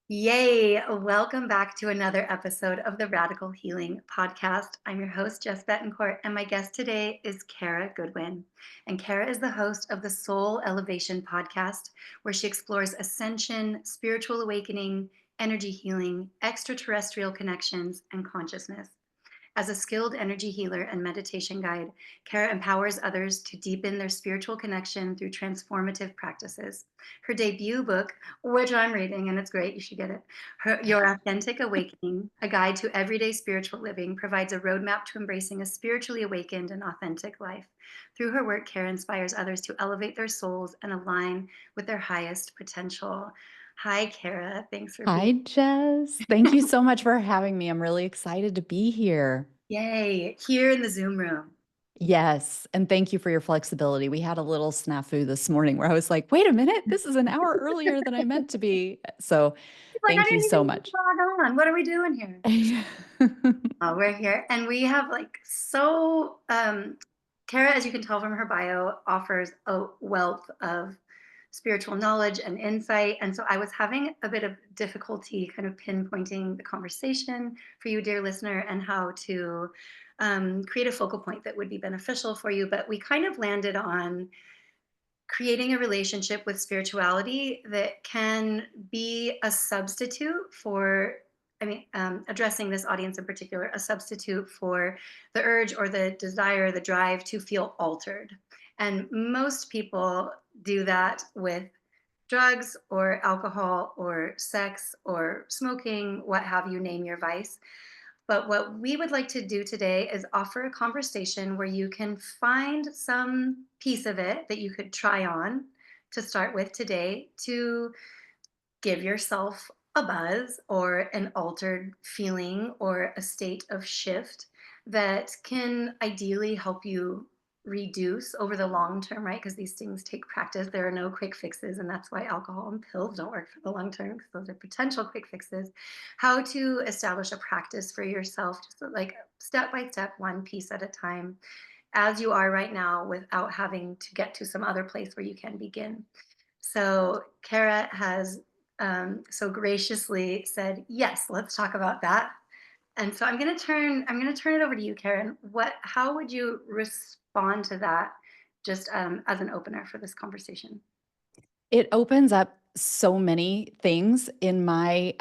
Yay! Welcome back to another episode of the Radical Healing Podcast. I'm your host, Jess Betancourt, and my guest today is Kara Goodwin. And Kara is the host of the Soul Elevation Podcast, where she explores ascension, spiritual awakening, energy healing, extraterrestrial connections, and consciousness. As a skilled energy healer and meditation guide, Kara empowers others to deepen their spiritual connection through transformative practices. Her debut book, which I'm reading, and it's great, you should get it, Your Authentic Awakening, A Guide to Everyday Spiritual Living, provides a roadmap to embracing a spiritually awakened and authentic life. Through her work, Kara inspires others to elevate their souls and align with their highest potential. Hi, Kara. Thanks for being Hi, Jess. Thank you so much for having me. I'm really excited to be here. Yay, here in the Zoom room. Yes. And thank you for your flexibility. We had a little snafu this morning where I was like, wait a minute, this is an hour earlier than I meant to be. So She's like, I thank you didn't so even much. log on. What are we doing here? Oh, we're here. And we have Kara, as you can tell from her bio, offers a wealth of spiritual knowledge and insight. And so I was having a bit of difficulty kind of pinpointing the conversation for you, dear listener, and how to create a focal point that would be beneficial for you. But we kind of landed on creating a relationship with spirituality that can be a substitute for addressing this audience in particular, a substitute for the urge or the desire, the drive to feel altered. And most people do that with drugs or alcohol or sex or smoking, what have you, name your vice. But what we would like to do today is offer a conversation where you can find some piece of it that you could try on to start with today to give yourself a buzz or an altered feeling or a state of shift that can ideally help you reduce over the long term, right? Because these things take practice. There are no quick fixes, and that's why alcohol and pills don't work for the long term, because those are potential quick fixes. How to establish a practice for yourself, just like step by step, one piece at a time, as you are right now, without having to get to some other place where you can begin. So Kara has so graciously said, "Yes, let's talk about that." And so I'm going to turn it over to you, Karen. How would you respond to that, just as an opener for this conversation? It opens up so many things in my,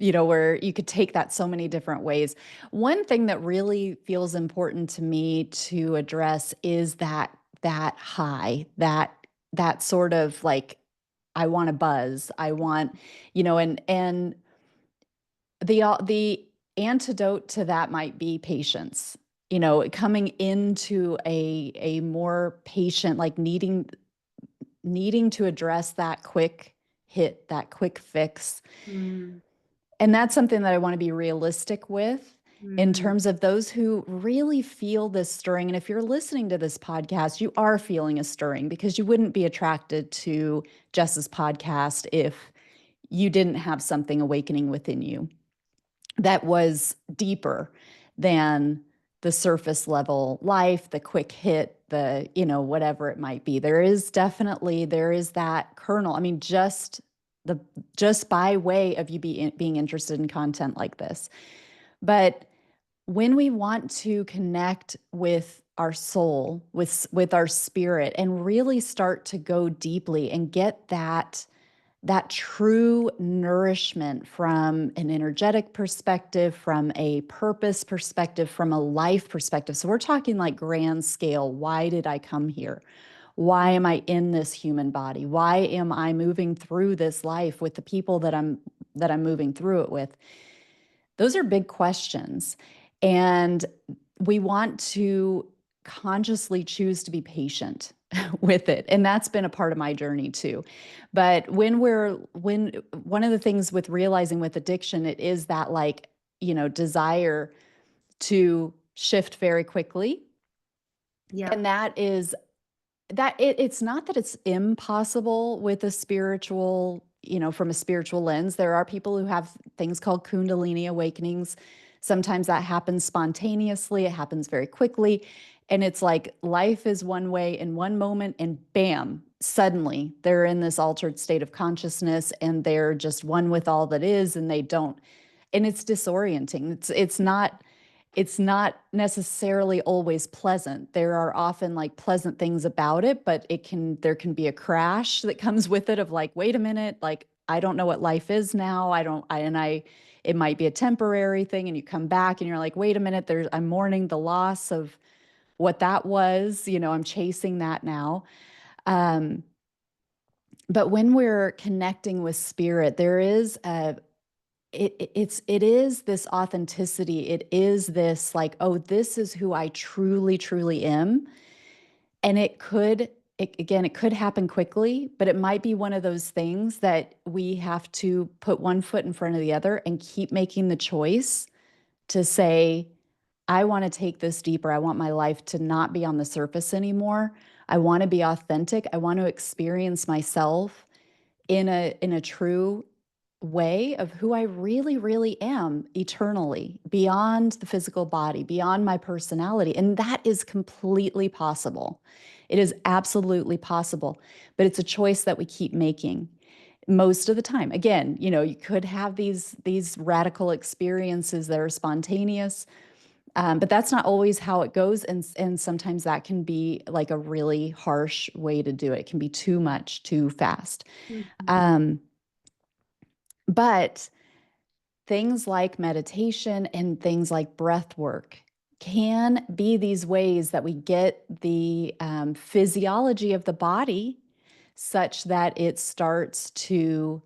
where you could take that so many different ways. One thing that really feels important to me to address is that high, that sort of like I want a buzz. I want, and the antidote to that might be patience. Coming into a more patient, like needing to address that quick hit, that quick fix. Mm, And that's something that I want to be realistic with in mm, terms of those who really feel this stirring. And if you're listening to this podcast, you are feeling a stirring because you wouldn't be attracted to Jess's podcast if you didn't have something awakening within you that was deeper than the surface level life, the quick hit, the, whatever it might be. There is that kernel. I mean, just by way of you being interested in content like this. But when we want to connect with our soul, with our spirit, and really start to go deeply and get that true nourishment from an energetic perspective, from a purpose perspective, from a life perspective. So we're talking like grand scale. Why did I come here? Why am I in this human body? Why am I moving through this life with the people that I'm moving through it with? Those are big questions. And we want to consciously choose to be patient with it. And that's been a part of my journey too. But when one of the things with realizing with addiction, it is that like, desire to shift very quickly. yeah. And it's not that it's impossible with a spiritual, from a spiritual lens. There are people who have things called Kundalini awakenings. Sometimes that happens spontaneously, it happens very quickly. And it's like life is one way in one moment, and bam, suddenly they're in this altered state of consciousness and they're just one with all that is, and they don't, and it's disorienting. It's not necessarily always pleasant. There are often like pleasant things about it, but there can be a crash that comes with it of like, wait a minute, like I don't know what life is now. I don't I and I It might be a temporary thing, and you come back and you're like, wait a minute, I'm mourning the loss of what that was. I'm chasing that now. Um, but when we're connecting with spirit, there is it is this authenticity. It is this like, oh, this is who I truly, truly am. And it could happen quickly, but it might be one of those things that we have to put one foot in front of the other and keep making the choice to say, I want to take this deeper. I want my life to not be on the surface anymore. I want to be authentic. I want to experience myself in a true way of who I really, really am eternally, beyond the physical body, beyond my personality. And that is completely possible. It is absolutely possible, but it's a choice that we keep making most of the time. Again, you could have these radical experiences that are spontaneous, but that's not always how it goes, and sometimes that can be like a really harsh way to do it. It can be too much, too fast. Mhm. Um, but things like meditation and things like breath work can be these ways that we get the physiology of the body such that it starts to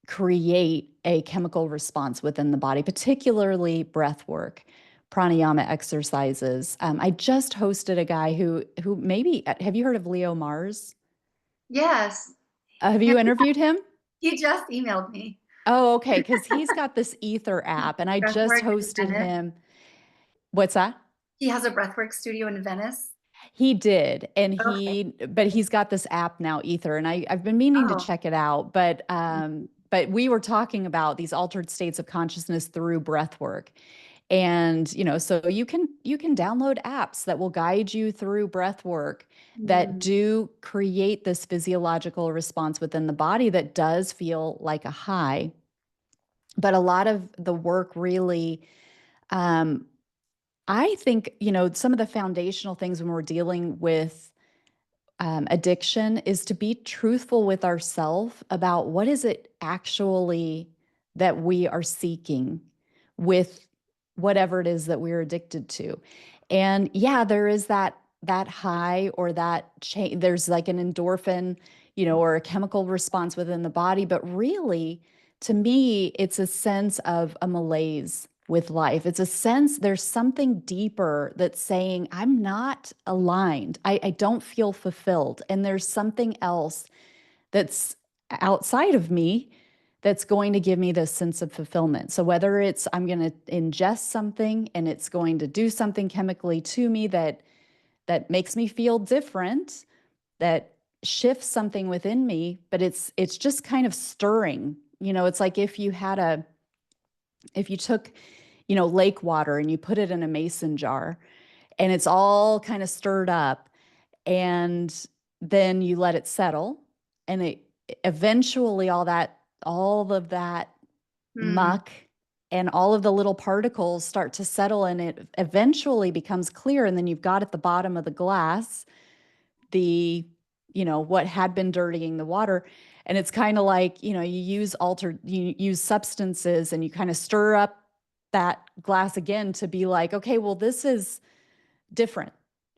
create a chemical response within the body, particularly breath work, pranayama exercises. I just hosted a guy who maybe, have you heard of Leo Mars? Yes. Have Yeah, you interviewed him? he just emailed me. Oh, okay. Because he's got this Ether app, and I just Breathwork in hosted Venice. him. What's that? He has a breathwork studio in Venice. He did, Okay. but he's got this app now, Ether, and I've been meaning to Oh. check it out. But we were talking about these altered states of consciousness through breath work, and so you can download apps that will guide you through breath work that Mm. do create this physiological response within the body that does feel like a high. But a lot of the work really, um, I think, some of the foundational things when we're dealing with addiction is to be truthful with ourselves about what is it actually that we are seeking with whatever it is that we're addicted to. And yeah, there is that high or that change. There's like an endorphin, or a chemical response within the body, but really, to me, it's a sense of a malaise with life. It's a sense there's something deeper that's saying, I'm not aligned. I don't feel fulfilled. And there's something else that's outside of me that's going to give me this sense of fulfillment. So whether it's I'm going to ingest something and it's going to do something chemically to me that makes me feel different, that shifts something within me, but it's just kind of stirring. It's like if you took, lake water and you put it in a mason jar and it's all kind of stirred up, and then you let it settle, and it eventually all of that Mm. muck and all of the little particles start to settle, and it eventually becomes clear, and then you've got at the bottom of the glass the what had been dirtying the water. And it's kind of like, you use substances and you kind of stir up that glass again to be like, okay, well, this is different.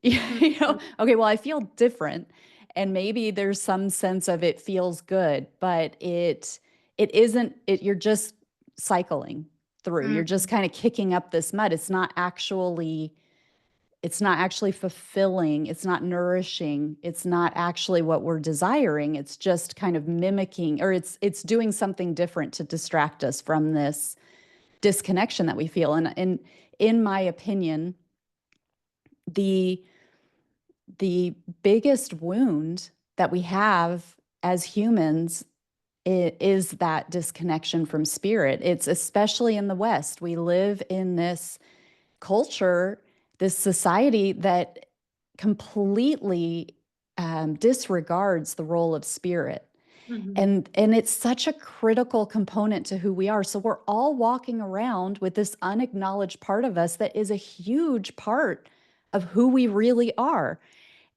Mhm. Okay, well, I feel different, and maybe there's some sense of it feels good, but it isn't it. You're just cycling through. You're just Mhm. kind of kicking up this mud. It's not actually fulfilling. It's not nourishing. It's not actually what we're desiring. It's just kind of mimicking, or it's doing something different to distract us from this disconnection that we feel. And in my opinion, the the biggest wound that we have as humans is that disconnection from spirit. It's especially in the West. We live in this culture, this society that completely disregards the role of spirit. Mhm. And it's such a critical component to who we are. So we're all walking around with this unacknowledged part of us that is a huge part of who we really are.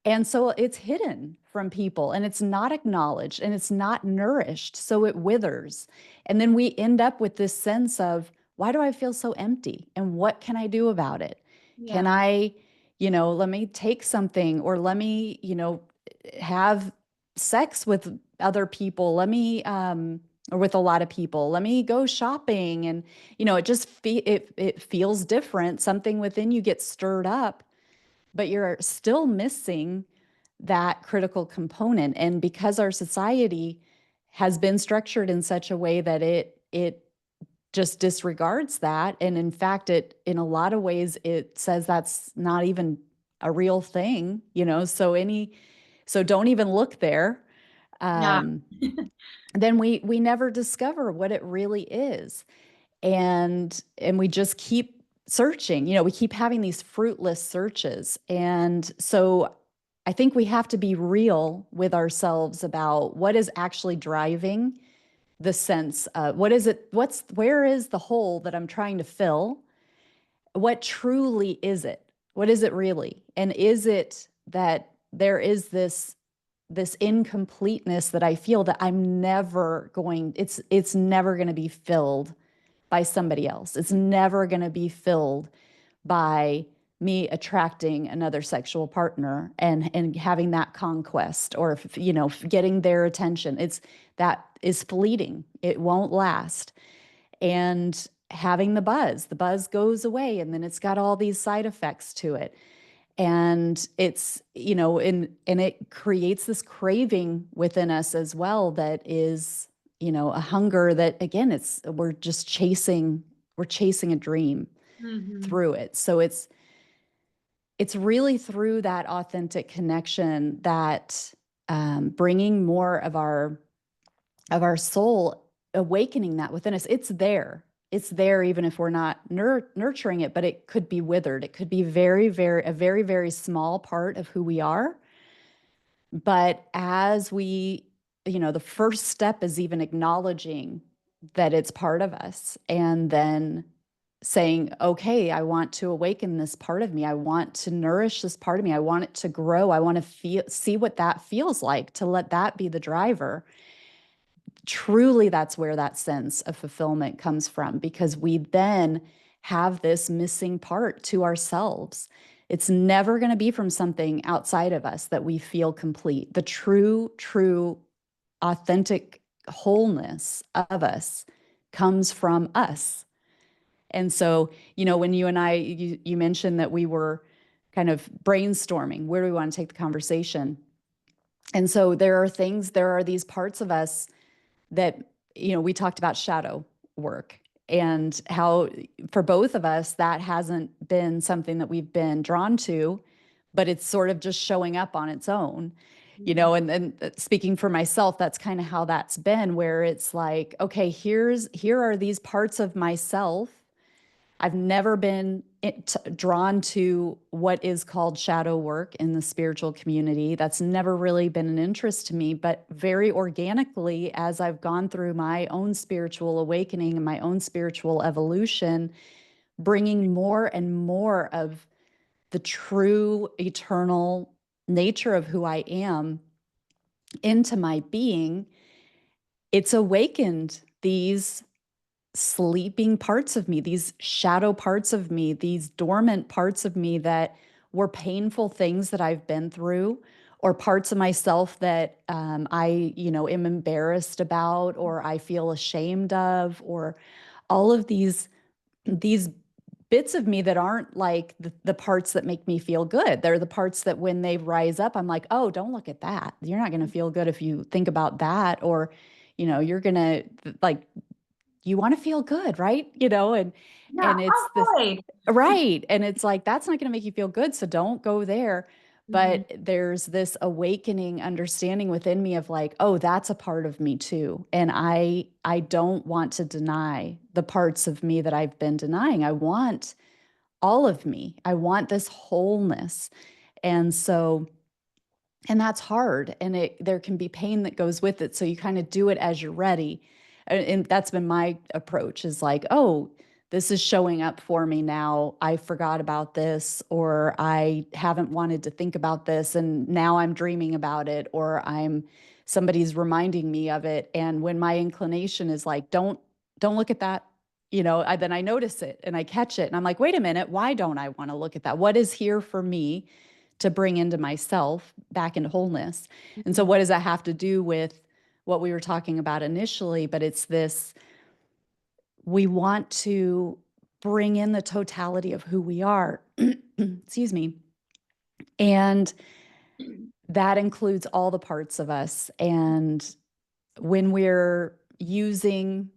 And so it's hidden from people and it's not acknowledged and it's not nourished. So it withers. And then we end up with this sense of, why do I feel so empty? And what can I do about it? Can Yeah. I, let me take something, or let me, have sex with other people. Or with a lot of people, let me go shopping. And, it just, it feels different. Something within you gets stirred up, but you're still missing that critical component. And because our society has been structured in such a way that it just disregards that, and in fact, it in a lot of ways it says that's not even a real thing, so don't even look there. Yeah. um, then we never discover what it really is. And we just keep searching, we keep having these fruitless searches. And so I think we have to be real with ourselves about what is actually driving the sense of, where is the hole that I'm trying to fill? What truly is it? What is it really? And is it that there is this incompleteness that I feel that it's never going to be filled by somebody else. It's never going to be filled by me attracting another sexual partner and having that conquest, or getting their attention. It's that is fleeting. It won't last. And having the buzz goes away, and then it's got all these side effects to it. And it's, and it creates this craving within us as well, that is, a hunger that, again, we're chasing a dream Mhm. through it. So it's really through that authentic connection that, bringing more of our soul, awakening that within us. It's there even if we're not nurturing it, but it could be withered. It could be a very, very small part of who we are. But as the first step is even acknowledging that it's part of us, and then saying, okay, I want to awaken this part of me. I want to nourish this part of me. I want it to grow. I want to see what that feels like, to let that be the driver. Truly, that's where that sense of fulfillment comes from, because we then have this missing part to ourselves. It's never going to be from something outside of us that we feel complete. The true, authentic wholeness of us comes from us. And so, when you mentioned that we were kind of brainstorming, where do we want to take the conversation? And so there are these parts of us that, we talked about shadow work, and how for both of us that hasn't been something that we've been drawn to, but it's sort of just showing up on its own. Mhm. And speaking for myself, that's kind of how that's been, where it's like, okay, here are these parts of myself. I've never been drawn to what is called shadow work in the spiritual community. That's never really been an interest to me, but very organically, as I've gone through my own spiritual awakening and my own spiritual evolution, bringing more and more of the true eternal nature of who I am into my being, it's awakened these sleeping parts of me, these shadow parts of me, these dormant parts of me that were painful things that I've been through, or parts of myself that, I, am embarrassed about, or I feel ashamed of, or all of these bits of me that aren't like the parts that make me feel good. They're the parts that when they rise up, I'm like, oh, don't look at that. You're not going to feel good if you think about that. Or, you're going to, like, you want to feel good, right? Yeah, And it's this, avoid. right. And it's like, that's not going to make you feel good. So don't go there. Mhm. But there's this awakening understanding within me of like, oh, that's a part of me too. And I don't want to deny the parts of me that I've been denying. I want all of me. I want this wholeness. And so And that's hard. And there can be pain that goes with it. So you kind of do it as you're ready. And that's been my approach, is like, oh, this is showing up for me now. I forgot about this, or I haven't wanted to think about this. And now I'm dreaming about it, or somebody's reminding me of it. And when my inclination is like, don't look at that, then I notice it and I catch it. And I'm like, wait a minute, why don't I want to look at that? What is here for me to bring into myself back into wholeness? And so, Mhm. what does that have to do with what we were talking about initially? But it's this: we want to bring in the totality of who we are. Excuse me. And that includes all the parts of us. And when we're using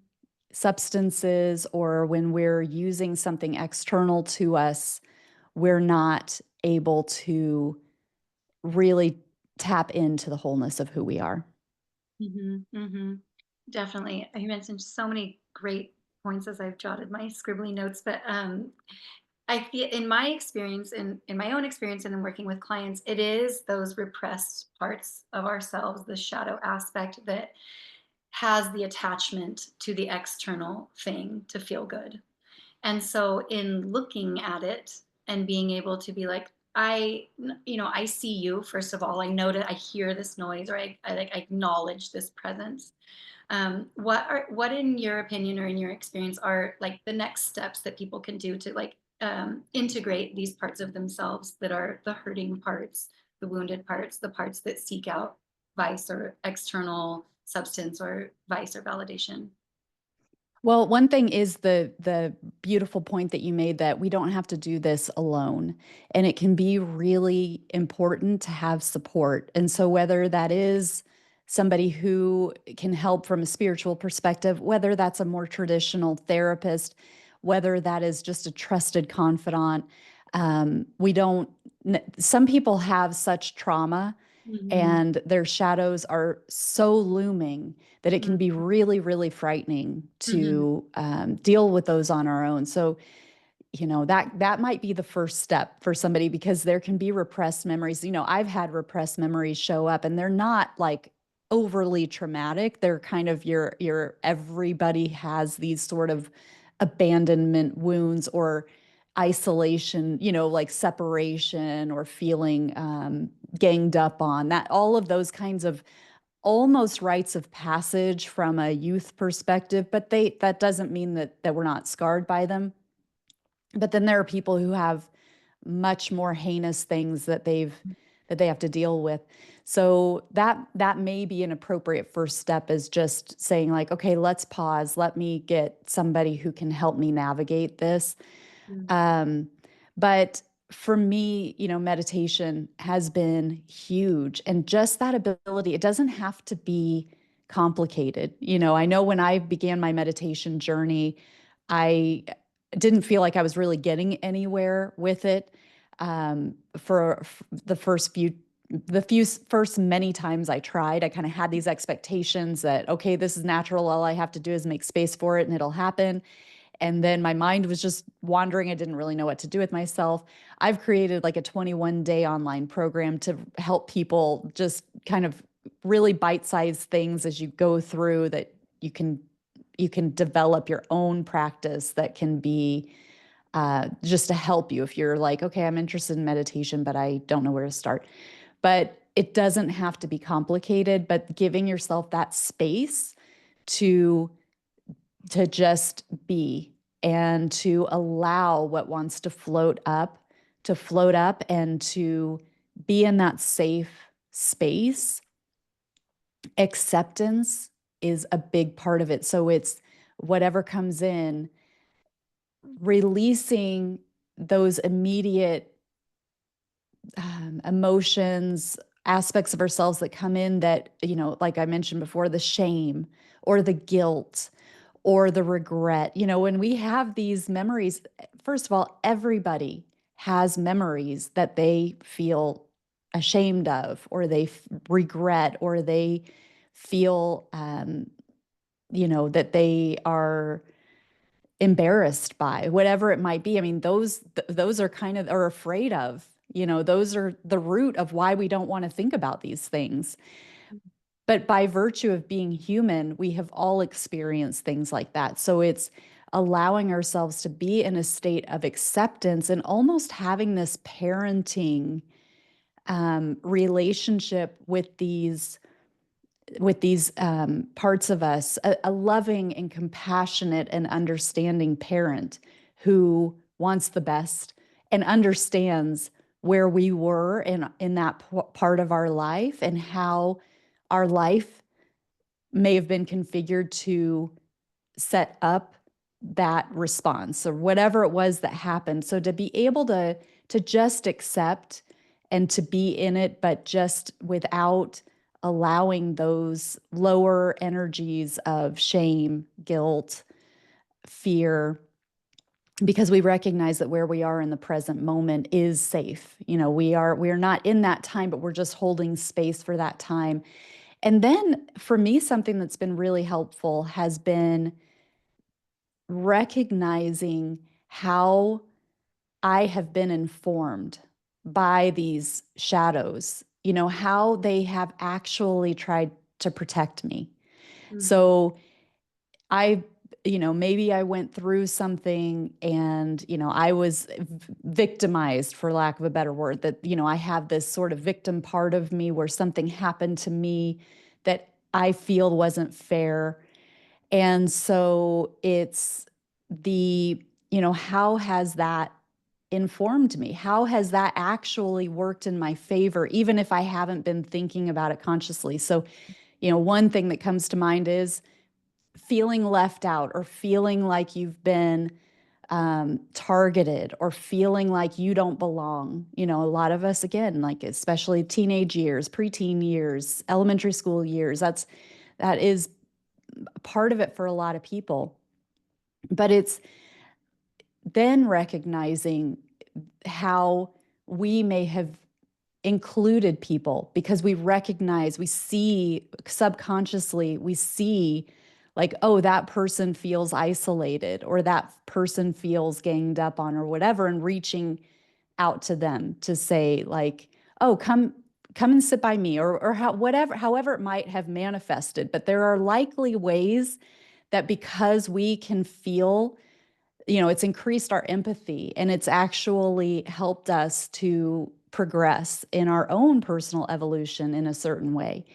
substances, or when we're using something external to us, we're not able to really tap into the wholeness of who we are. Mhm, mhm. Definitely. You mentioned so many great points as I've jotted my scribbly notes, but I feel in my experience, in my own experience, and in working with clients, it is those repressed parts of ourselves, the shadow aspect that has the attachment to the external thing to feel good. And so in looking at it and being able to be like, I see you, first of all, I notice, I hear this noise, or I like, I acknowledge this presence. What in your opinion or in your experience are like the next steps that people can do to like integrate these parts of themselves that are the hurting parts, the wounded parts, the parts that seek out vice or external substance or vice or validation? Well, one thing is the beautiful point that you made, that we don't have to do this alone. And it can be really important to have support. And so whether that is somebody who can help from a spiritual perspective, whether that's a more traditional therapist, whether that is just a trusted confidant, we don't, some people have such trauma Mhm. and their shadows are so looming that it can Mhm. be really, really frightening Mhm. to deal with those on our own. So, that might be the first step for somebody, because there can be repressed memories. I've had repressed memories show up, and they're not like overly traumatic. They're kind of your everybody has these sort of abandonment wounds, or isolation, like separation, or feeling ganged up on, that all of those kinds of almost rites of passage from a youth perspective. But that doesn't mean that we're not scarred by them. But then there are people who have much more heinous things that they have to deal with. So that may be an appropriate first step, is just saying like, okay, let's pause. Let me get somebody who can help me navigate this. Mhm. Um, but for me, meditation has been huge. And just that ability, it doesn't have to be complicated. I know when I began my meditation journey, I didn't feel like I was really getting anywhere with it. For the first many times I tried, I kind of had these expectations that, okay, this is natural. All I have to do is make space for it and it'll happen. And then my mind was just wandering. I didn't really know what to do with myself. I've created like a 21-day online program to help people just kind of really bite-sized things as you go through, that you can you can develop your own practice that can be just to help you if you're like, okay, I'm interested in meditation, but I don't know where to start. But it doesn't have to be complicated, but giving yourself that space to just be, and to allow what wants to float up, and to be in that safe space. Acceptance is a big part of it. So it's whatever comes in, releasing those immediate emotions, aspects of ourselves that come in, that, like I mentioned before, the shame or the guilt or the regret. When we have these memories, first of all, everybody has memories that they feel ashamed of, or they regret, or they feel, that they are embarrassed by, whatever it might be. I mean, those are kind of, are afraid of. Those are the root of why we don't want to think about these things. But by virtue of being human, we have all experienced things like that. So it's allowing ourselves to be in a state of acceptance and almost having this parenting relationship with these parts of us, a loving and compassionate and understanding parent who wants the best and understands where we were in that part of our life and how our life may have been configured to set up that response or whatever it was that happened. So to be able to just accept and to be in it, but just without allowing those lower energies of shame, guilt, fear, because we recognize that where we are in the present moment is safe. We are not in that time, but we're just holding space for that time. And then for me, something that's been really helpful has been recognizing how I have been informed by these shadows, how they have actually tried to protect me. Mm-hmm. So I, maybe I went through something and, I was victimized, for lack of a better word, that, I have this sort of victim part of me where something happened to me that I feel wasn't fair. And so it's how has that informed me? How has that actually worked in my favor, even if I haven't been thinking about it consciously? So, one thing that comes to mind is feeling left out or feeling like you've been targeted or feeling like you don't belong. A lot of us, again, like especially teenage years, preteen years, elementary school years, that is part of it for a lot of people. But it's then recognizing how we may have included people because we see subconsciously, we see like, oh, that person feels isolated or that person feels ganged up on or whatever, and reaching out to them to say like, oh, come and sit by me, or however it might have manifested. But there are likely ways that because we can feel, it's increased our empathy and it's actually helped us to progress in our own personal evolution in a certain way.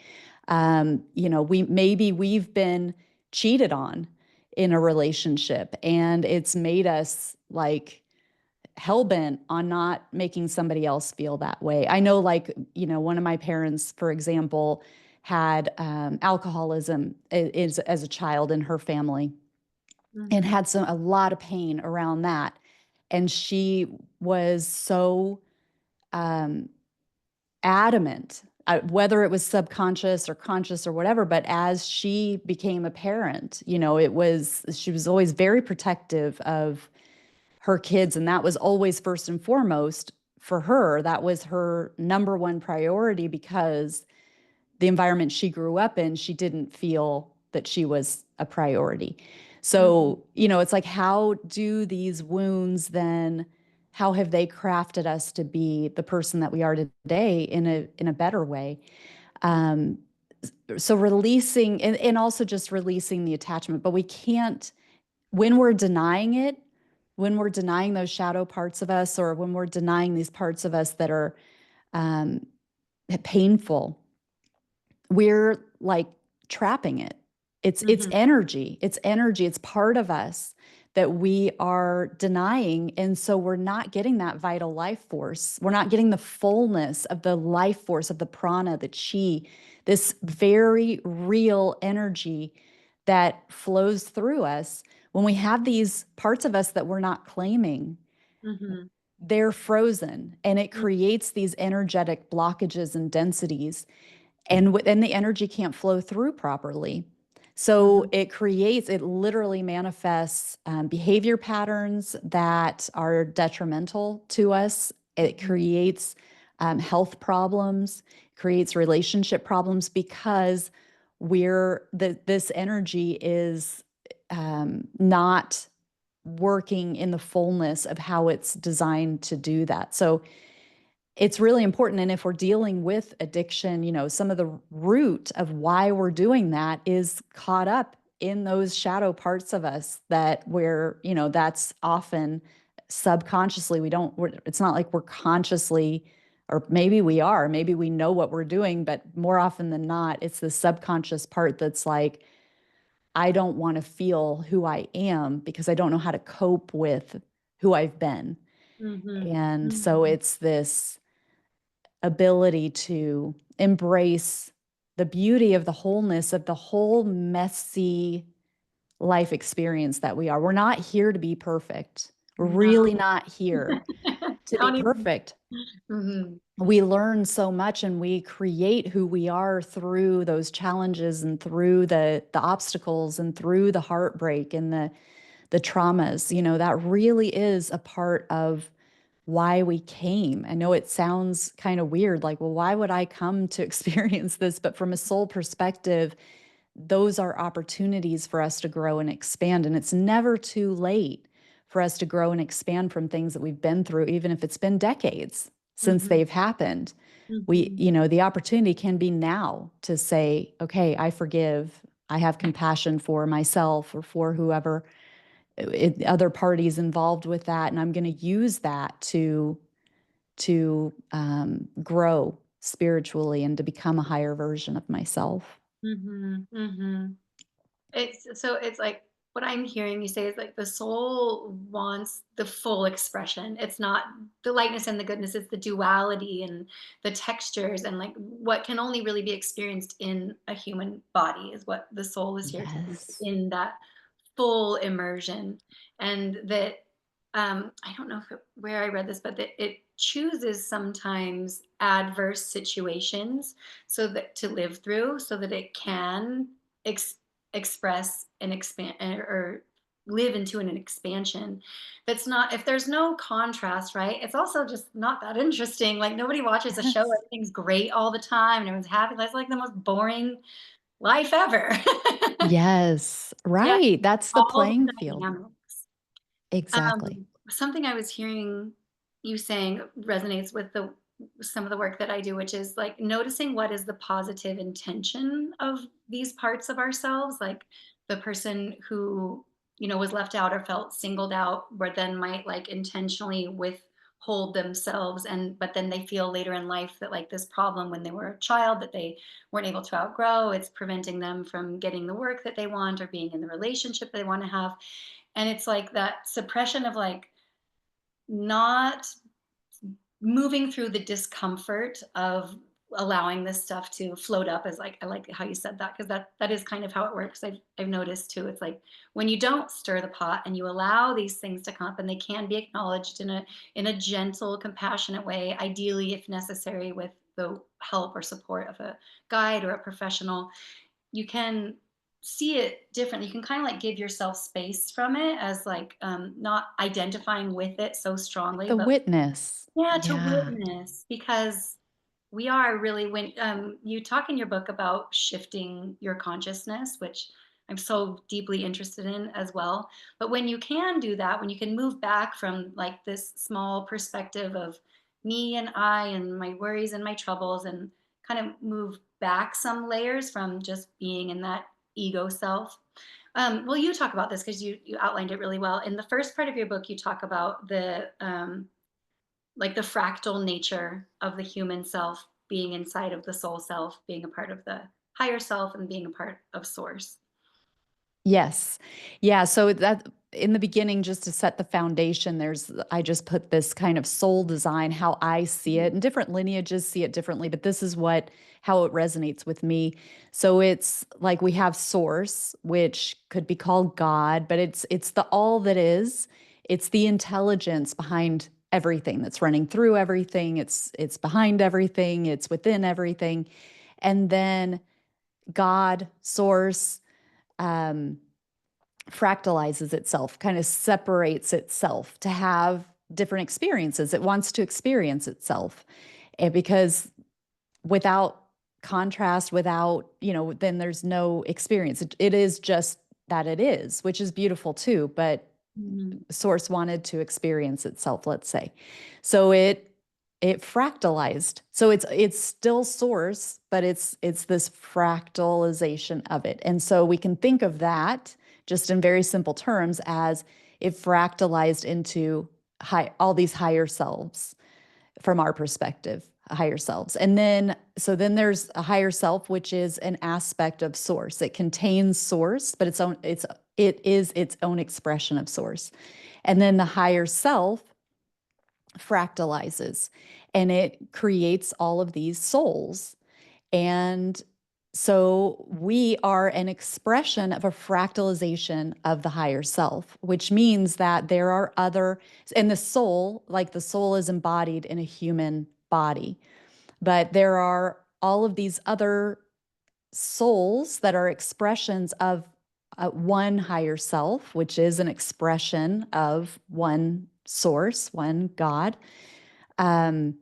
We've been cheated on in a relationship and it's made us like hell-bent on not making somebody else feel that way. I know, like, one of my parents, for example, had alcoholism as a child in her family and Mm-hmm. had a lot of pain around that. And she was so um, adamant, whether it was subconscious or conscious or whatever, but as she became a parent, she was always very protective of her kids. And that was always first and foremost for her. That was her number one priority because the environment she grew up in, she didn't feel that she was a priority. Mm-hmm. So, it's like, how do these wounds then, how have they crafted us to be the person that we are today in a better way? Um, so releasing and also just releasing the attachment, but we can't, when we're denying it, when we're denying those shadow parts of us, or when we're denying these parts of us that are um, painful, we're like trapping it. It's Mm-hmm. energy. It's energy. It's part of us that we are denying. And so we're not getting that vital life force. We're not getting the fullness of the life force of the prana, the chi, this very real energy that flows through us. When we have these parts of us that we're not claiming, Mm-hmm. they're frozen and it creates these energetic blockages and densities, and then the energy can't flow through properly. So Mm-hmm. it literally manifests behavior patterns that are detrimental to us. It Mm-hmm. creates health problems, creates relationship problems because this energy is not working in the fullness of how it's designed to do that. So it's really important. And if we're dealing with addiction, some of the root of why we're doing that is caught up in those shadow parts of us that that's often subconsciously, it's not like we're consciously, or maybe we are, maybe we know what we're doing, but more often than not, it's the subconscious part that's like, I don't want to feel who I am because I don't know how to cope with who I've been. Mhm. And so Mhm. it's this ability to embrace the beauty of the wholeness of the whole messy life experience that we are. We're not here to be perfect. We're No. really not here to be Don't even. perfect. Mhm. We learn so much and we create who we are through those challenges and through the obstacles and through the heartbreak and the traumas. That really is a part of why we came. I know it sounds kind of weird, like, well, why would I come to experience this? But from a soul perspective, those are opportunities for us to grow and expand. And it's never too late for us to grow and expand from things that we've been through, even if it's been decades since Mhm. they've happened. Mhm. The opportunity can be now to say, okay, I forgive. I have compassion for myself or for whoever other parties involved with that, and I'm going to use that to grow spiritually and to become a higher version of myself. Mhm. Mhm. It's like what I'm hearing you say is like the soul wants the full expression. It's not the lightness and the goodness, it's the duality and the textures and like what can only really be experienced in a human body is what the soul is here to do Yes. in that full immersion. And that I don't know where I read this, but that it chooses sometimes adverse situations so that to live through so that it can ex- express and expand or live into an expansion that's not if there's no contrast, right? It's also just not that interesting. Like nobody watches a show, Yes. everything's great all the time and everyone's happy. That's like the most boring life ever. Yes. Yeah, Right. That's the all playing the field. dynamics. Exactly. Something I was hearing you saying resonates with the some of the work that I do, which is like noticing what is the positive intention of these parts of ourselves. Like the person who, was left out or felt singled out, but then might like intentionally withhold themselves but then they feel later in life that like this problem when they were a child that they weren't able to outgrow, it's preventing them from getting the work that they want or being in the relationship they want to have. And it's like that suppression of like not moving through the discomfort of allowing this stuff to float up as like I like how you said that because that is kind of how it works. I've noticed too. It's like when you don't stir the pot and you allow these things to come up and they can be acknowledged in a gentle, compassionate way, ideally if necessary with the help or support of a guide or a professional, you can see it differently. You can kind of like give yourself space from it as like not identifying with it so strongly, The but witness. yeah, to Yeah. witness because we are really when you talk in your book about shifting your consciousness, which I'm so deeply interested in as well. But when you can do that, when you can move back from like this small perspective of me and I and my worries and my troubles and kind of move back some layers from just being in that ego self. Well, you talk about this because you outlined it really well. In the first part of your book, you talk about the like the fractal nature of the human self being inside of the soul self, being a part of the higher self, and being a part of source. Yes. Yeah. So that in the beginning, just to set the foundation, I just put this kind of soul design, how I see it, and different lineages see it differently, but this is how it resonates with me. So it's like we have source, which could be called God, but it's the all that is. It's the intelligence behind everything that's running through everything. It's behind everything. It's within everything. And then God, source, um, fractalizes itself, kind of separates itself to have different experiences. It wants to experience itself. And because without contrast, then there's no experience. It is just that it is, which is beautiful too. But Mhm. source wanted to experience itself, let's say. So it it fractalized. So it's still source, but it's this fractalization of it. And so we can think of that just in very simple terms as it fractalized into all these higher selves from our perspective, higher selves. And then then there's a higher self, which is an aspect of source. It contains source, but it is its own expression of source. And then the higher self fractalizes and it creates all of these souls. And so we are an expression of a fractalization of the higher self, which means that there are other, and the soul, like the soul is embodied in a human body, but there are all of these other souls that are expressions of one higher self, which is an expression of one source, one God. Um,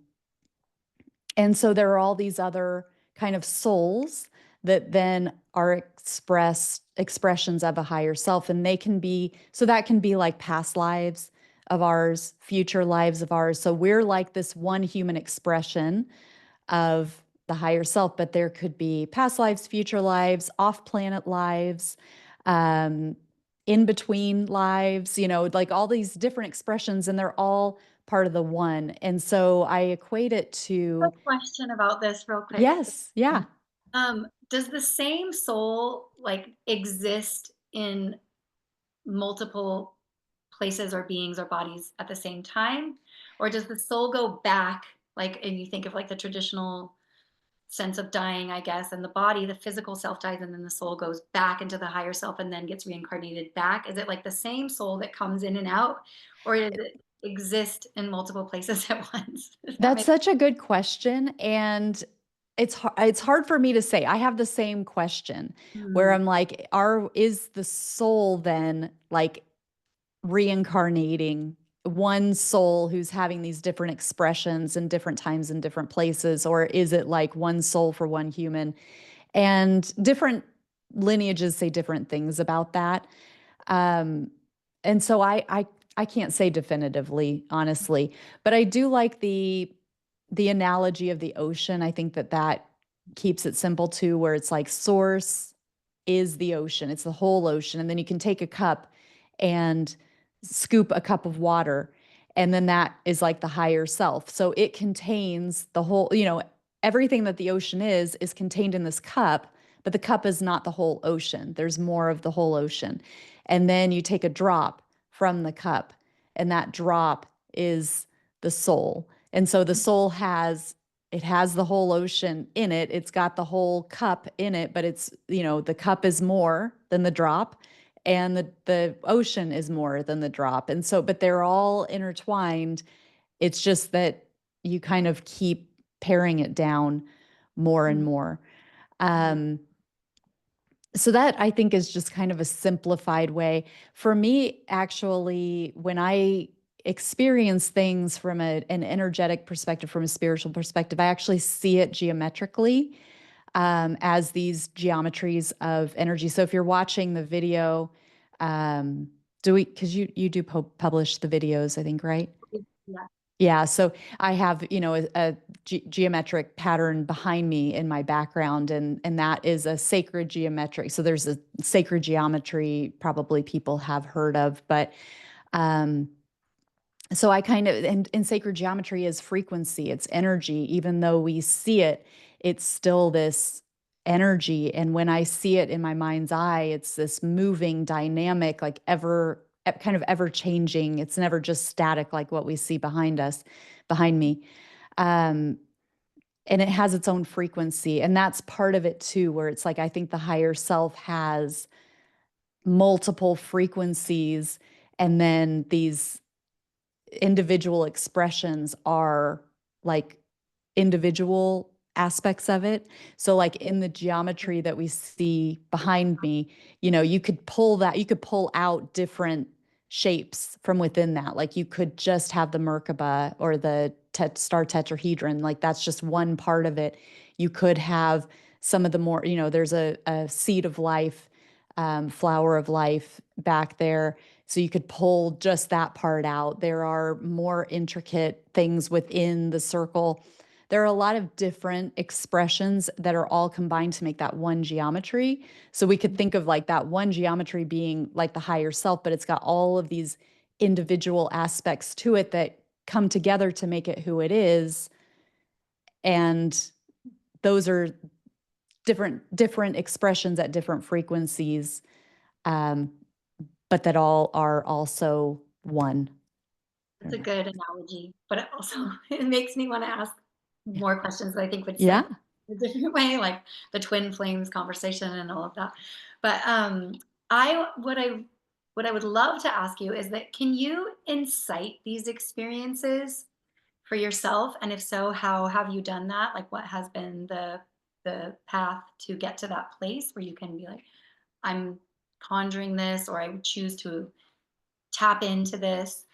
and so there are all these other kind of souls that then are expressions of a higher self. And they can be, so that can be like past lives of ours, future lives of ours. So we're like this one human expression of the higher self, but there could be past lives, future lives, off-planet lives, um, in between lives, like all these different expressions, and they're all part of the one. And so I equate it A to, question about this real quick. yes, yeah. Does the same soul like exist in multiple places or beings or bodies at the same time? Or does the soul go back, like, and you think of like the traditional sense of dying, I guess, and the body, the physical self dies, and then the soul goes back into the higher self and then gets reincarnated back? Is it like the same soul that comes in and out, or does it exist in multiple places at once? Does that That's make such a good question. And it's hard for me to say. I have the same question where sense? I'm like, is the soul then like reincarnating one soul who's having these different expressions in different times in different places, or is it like one soul for one human? And different lineages say different things about that. Um, and so I can't say definitively, honestly, but I do like the analogy of the ocean. I think that keeps it simple too, where it's like source is the ocean. It's the whole ocean. And then you can take a cup and scoop a cup of water. And then that is like the higher self. So it contains the whole, everything that the ocean is contained in this cup, but the cup is not the whole ocean. There's more of the whole ocean. And then you take a drop from the cup, and that drop is the soul. And so the soul has the whole ocean in it. It's got the whole cup in it, but the cup is more than the drop, and the ocean is more than the drop. And so, but they're all intertwined. It's just that you kind of keep paring it down more and more. Um, so that I think is just kind of a simplified way. For me, actually, when I experience things from an energetic perspective, from a spiritual perspective, I actually see it geometrically, as these geometries of energy. So if you're watching the video, um, because you do publish the videos, I think, right? Yeah. Yeah, so I have, a geometric pattern behind me in my background, and that is a sacred geometric. So there's a sacred geometry probably people have heard of, but um, so I kind of, and sacred geometry is frequency, it's energy. Even though we see it, it's still this energy. And when I see it in my mind's eye, it's this moving, dynamic, like kind of ever changing. It's never just static like what we see behind me. Um, and it has its own frequency. And that's part of it too, where it's like, I think the higher self has multiple frequencies, and then these individual expressions are like individual aspects of it. So like in the geometry that we see behind me, you could pull out different shapes from within that. Like you could just have the Merkaba or the star tetrahedron, like that's just one part of it. You could have some of the more, there's a seed of life flower of life back there. So you could pull just that part out. There are more intricate things within the circle. There are a lot of different expressions that are all combined to make that one geometry. So we could think of like that one geometry being like the higher self, but it's got all of these individual aspects to it that come together to make it who it is. And those are different expressions at different frequencies, um, but that all are also one. It's a good analogy, but it also it makes me want to ask Yeah. more questions that I think would Yeah. set a different way, like the twin flames conversation and all of that. But I what I would love to ask you is that can you incite these experiences for yourself? And if so, how have you done that? Like what has been the path to get to that place where you can be like, I'm conjuring this, or I choose to tap into this,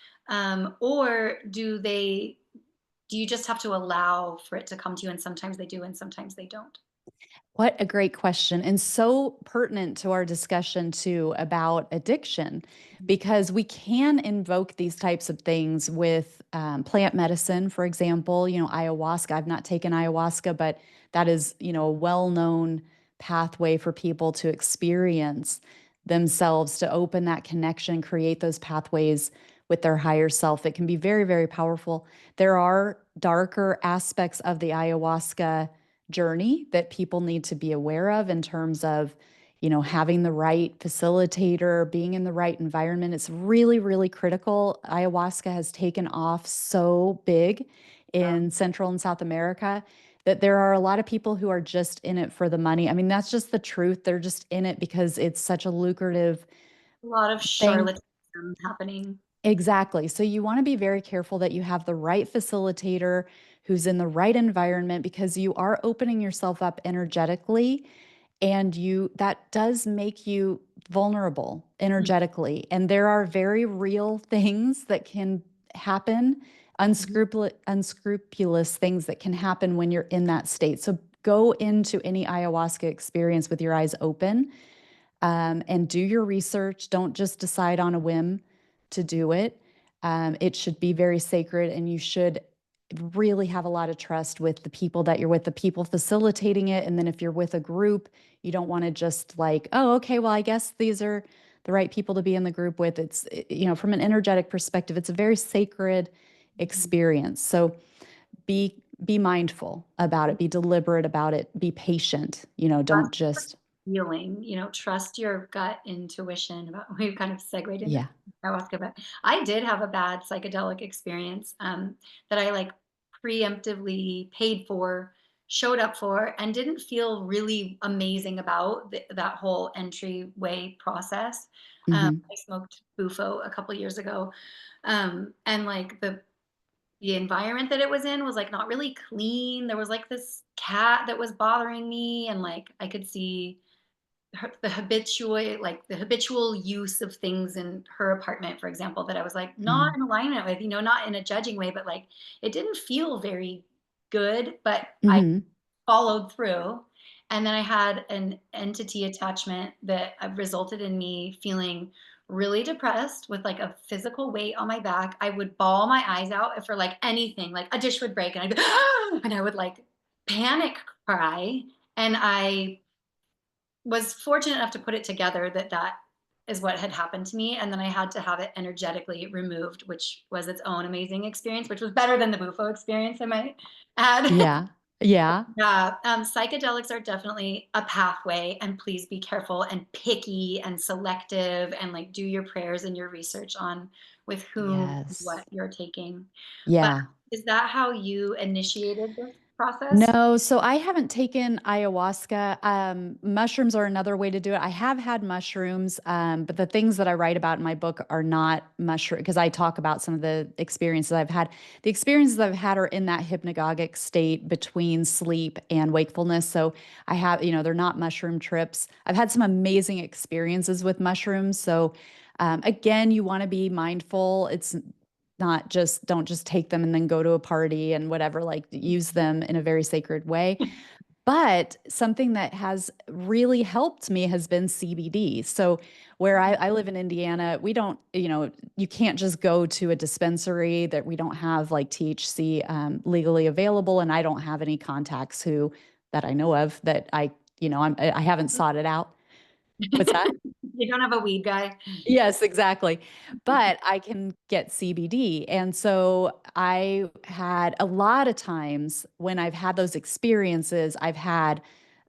or do you just have to allow for it to come to you, and sometimes they do and sometimes they don't? What a great question. And so pertinent to our discussion, too, about addiction, because we can invoke these types of things with plant medicine, for example, ayahuasca. I've not taken ayahuasca, but that is, a well known pathway for people to experience themselves, to open that connection, create those pathways with their higher self. It can be very, very powerful. There are darker aspects of the ayahuasca journey that people need to be aware of in terms of having the right facilitator, being in the right environment. It's really, really critical. Ayahuasca has taken off so big Yeah. in Central and South America that there are a lot of people who are just in it for the money. I mean, that's just the truth. They're just in it because it's such a lucrative A lot of thing. charlatanism happening. Exactly. So you want to be very careful that you have the right facilitator who's in the right environment, because you are opening yourself up energetically, and you that does make you vulnerable Mhm, energetically. And there are very real things that can happen, mhm, unscrupulous things that can happen when you're in that state. So go into any ayahuasca experience with your eyes open, and do your research. Don't just decide on a whim to do it. It should be very sacred, and you should really have a lot of trust with the people that you're with, the people facilitating it. And then if you're with a group, you don't want to just like, oh, okay, well, I guess these are the right people to be in the group with. From an energetic perspective, it's a very sacred mhm. experience. So be mindful about it, be deliberate about it, be patient, Trust don't just, feeling, trust your gut intuition. About we've kind of segued into yeah. ayahuasca, but I did have a bad psychedelic experience, that I like preemptively paid for, showed up for, and didn't feel really amazing about that whole entryway process. Hmm. I smoked bufo a couple years ago, and like the environment that it was in was like not really clean. There was like this cat that was bothering me, and like I could see the habitual use of things in her apartment, for example, that I was like not in alignment with, not in a judging way, but like it didn't feel very good, but I Hmm. followed through. And then I had an entity attachment that resulted in me feeling really depressed with like a physical weight on my back. I would bawl my eyes out for like anything, like a dish would break and I'd be, and I would like panic cry. And I was fortunate enough to put it together that that is what had happened to me. And then I had to have it energetically removed, which was its own amazing experience, which was better than the bufo experience, I might add. Yeah. Yeah. Yeah, psychedelics are definitely a pathway, and please be careful and picky and selective, and like do your prayers and your research on with whom and Yes. what you're taking. But Yeah. is that how you initiated this process? No, so I haven't taken ayahuasca. Mushrooms are another way to do it. I have had mushrooms, but the things that I write about in my book are not mushroom, because I talk about some of the experiences I've had. The experiences I've had are in that hypnagogic state between sleep and wakefulness. So I have, they're not mushroom trips. I've had some amazing experiences with mushrooms. So again, you want to be mindful. It's not just don't just take them and then go to a party and whatever, like use them in a very sacred way. But something that has really helped me has been CBD. So where I live in Indiana, we don't, you can't just go to a dispensary that we don't have like THC legally available. And I don't have any contacts who that I know of that I haven't sought it out. What's that? You don't have a weed guy. Yes, exactly. But I can get CBD. And so I had a lot of times when I've had those experiences, I've had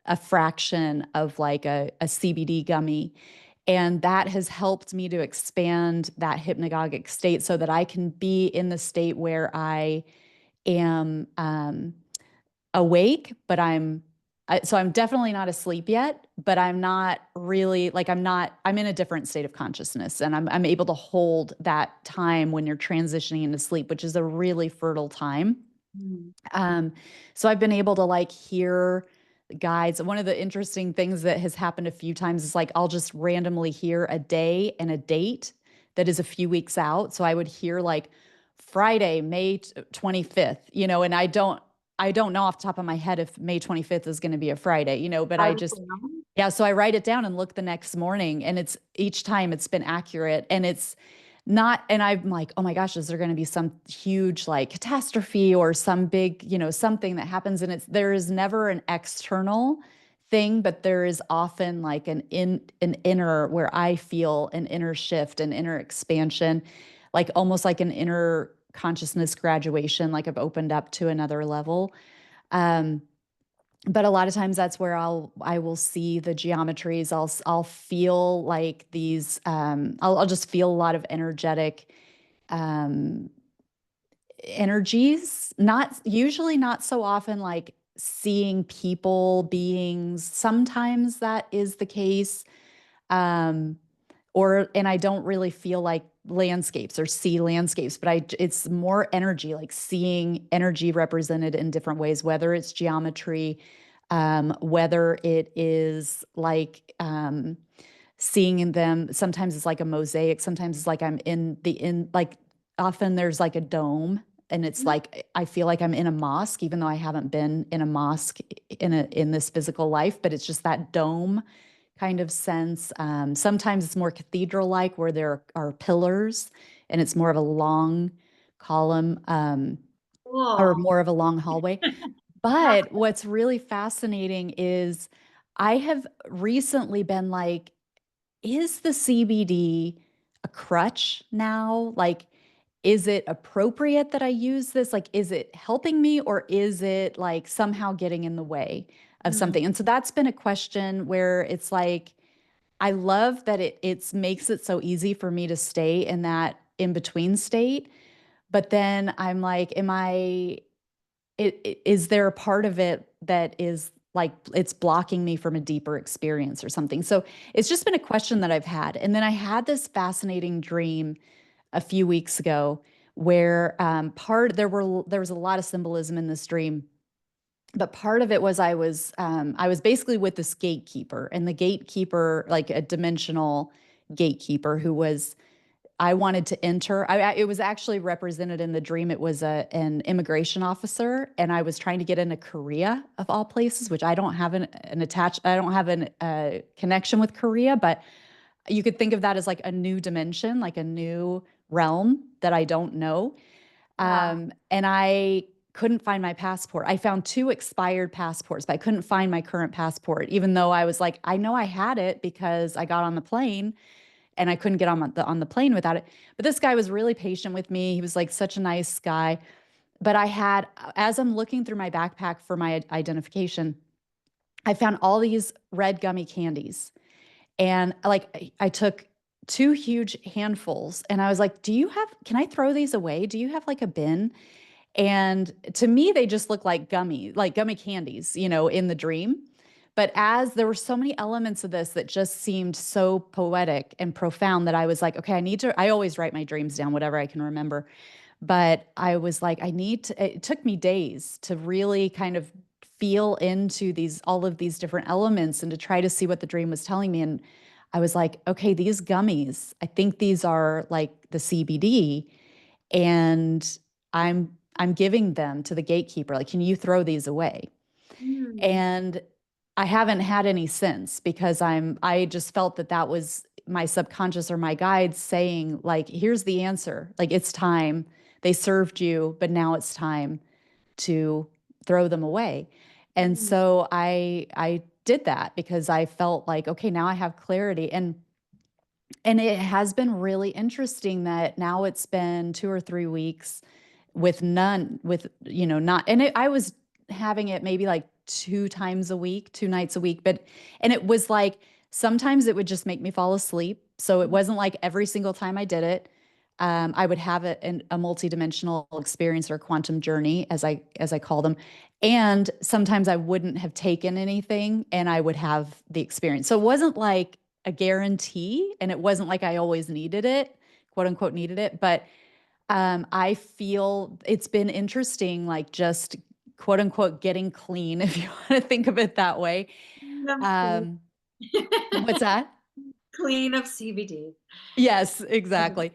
a fraction of like a CBD gummy. And that has helped me to expand that hypnagogic state so that I can be in the state where I am awake, but so I'm definitely not asleep yet, but I'm not really like I'm in a different state of consciousness, and I'm able to hold that time when you're transitioning into sleep, which is a really fertile time. Mm. Um, so I've been able to like hear guides. One of the interesting things that has happened a few times is like I'll just randomly hear a day and a date that is a few weeks out. So I would hear like Friday, May 25th, and I don't know off the top of my head if May 25th is going to be a Friday, but I was wrong. yeah, so I write it down and look the next morning, and it's each time it's been accurate, and it's not, and I'm like, oh my gosh, is there going to be some huge like catastrophe or some big, something that happens? And there is never an external thing, but there is often like an inner where I feel an inner shift, an inner expansion, like almost like an inner consciousness graduation, like I've opened up to another level. Um, but a lot of times that's where I will see the geometries. I'll feel like these I'll just feel a lot of energetic um energies, not usually, not so often like seeing people, beings. Sometimes that is the case. Um and I don't really feel like landscapes or see landscapes, but it's more energy, like seeing energy represented in different ways, whether it's geometry, whether it is like seeing them. Sometimes it's like a mosaic. Sometimes it's like I'm like often there's like a dome, and it's like I feel like I'm in a mosque, even though I haven't been in a mosque in this physical life, but it's just that dome kind of sense. Sometimes it's more cathedral-like, where there are pillars, and it's more of a long column, or Cool. more of a long hallway. Yeah. But what's really fascinating is I have recently been like, is the CBD a crutch now? Like, is it appropriate that I use this? Like, is it helping me, or is it like somehow getting in the way of Mm. something? And so that's been a question where it's like, I love that it makes it so easy for me to stay in that in between state. But then I'm like, is there a part of it that is like it's blocking me from a deeper experience or something? So it's just been a question that I've had. And then I had this fascinating dream a few weeks ago where there was a lot of symbolism in this dream, but part of it was I was basically with this gatekeeper, and the gatekeeper, like a dimensional gatekeeper, who was I wanted to enter. It was actually represented in the dream. It was an immigration officer, and I was trying to get into Korea, of all places, which I don't have I don't have a connection with Korea, but you could think of that as like a new dimension, like a new realm that I don't know. Yeah. And I couldn't find my passport. I found two expired passports, but I couldn't find my current passport, even though I was like, I know I had it because I got on the plane, and I couldn't get on the plane without it. But this guy was really patient with me. He was like such a nice guy. But as I'm looking through my backpack for my identification, I found all these red gummy candies. And like I took two huge handfuls, and I was like, can I throw these away? Do you have like a bin? And to me, they just look like gummy candies, in the dream. But as there were so many elements of this that just seemed so poetic and profound, that I was like, okay, I always write my dreams down, whatever I can remember. But I was like, it took me days to really kind of feel into all of these different elements and to try to see what the dream was telling me. And I was like, okay, these gummies, I think these are like the CBD, and I'm giving them to the gatekeeper. Like, can you throw these away? Mm. And I haven't had any since because I just felt that that was my subconscious or my guides saying, like, here's the answer. Like, it's time. They served you, but now it's time to throw them away. And Mm. so I did that because I felt like, okay, now I have clarity. And it has been really interesting that now it's been 2 or 3 weeks with none, with, not, and I was having it maybe like 2 times a week, 2 nights a week, and it was like, sometimes it would just make me fall asleep. So it wasn't like every single time I did it, I would have a multidimensional experience or quantum journey, as I call them. And sometimes I wouldn't have taken anything and I would have the experience. So it wasn't like a guarantee, and it wasn't like I always needed it, quote unquote, needed it. But I feel it's been interesting, like just quote unquote getting clean, if you want to think of it that way. Of Um, CBD. what's that? Clean of CBD. Yes, exactly.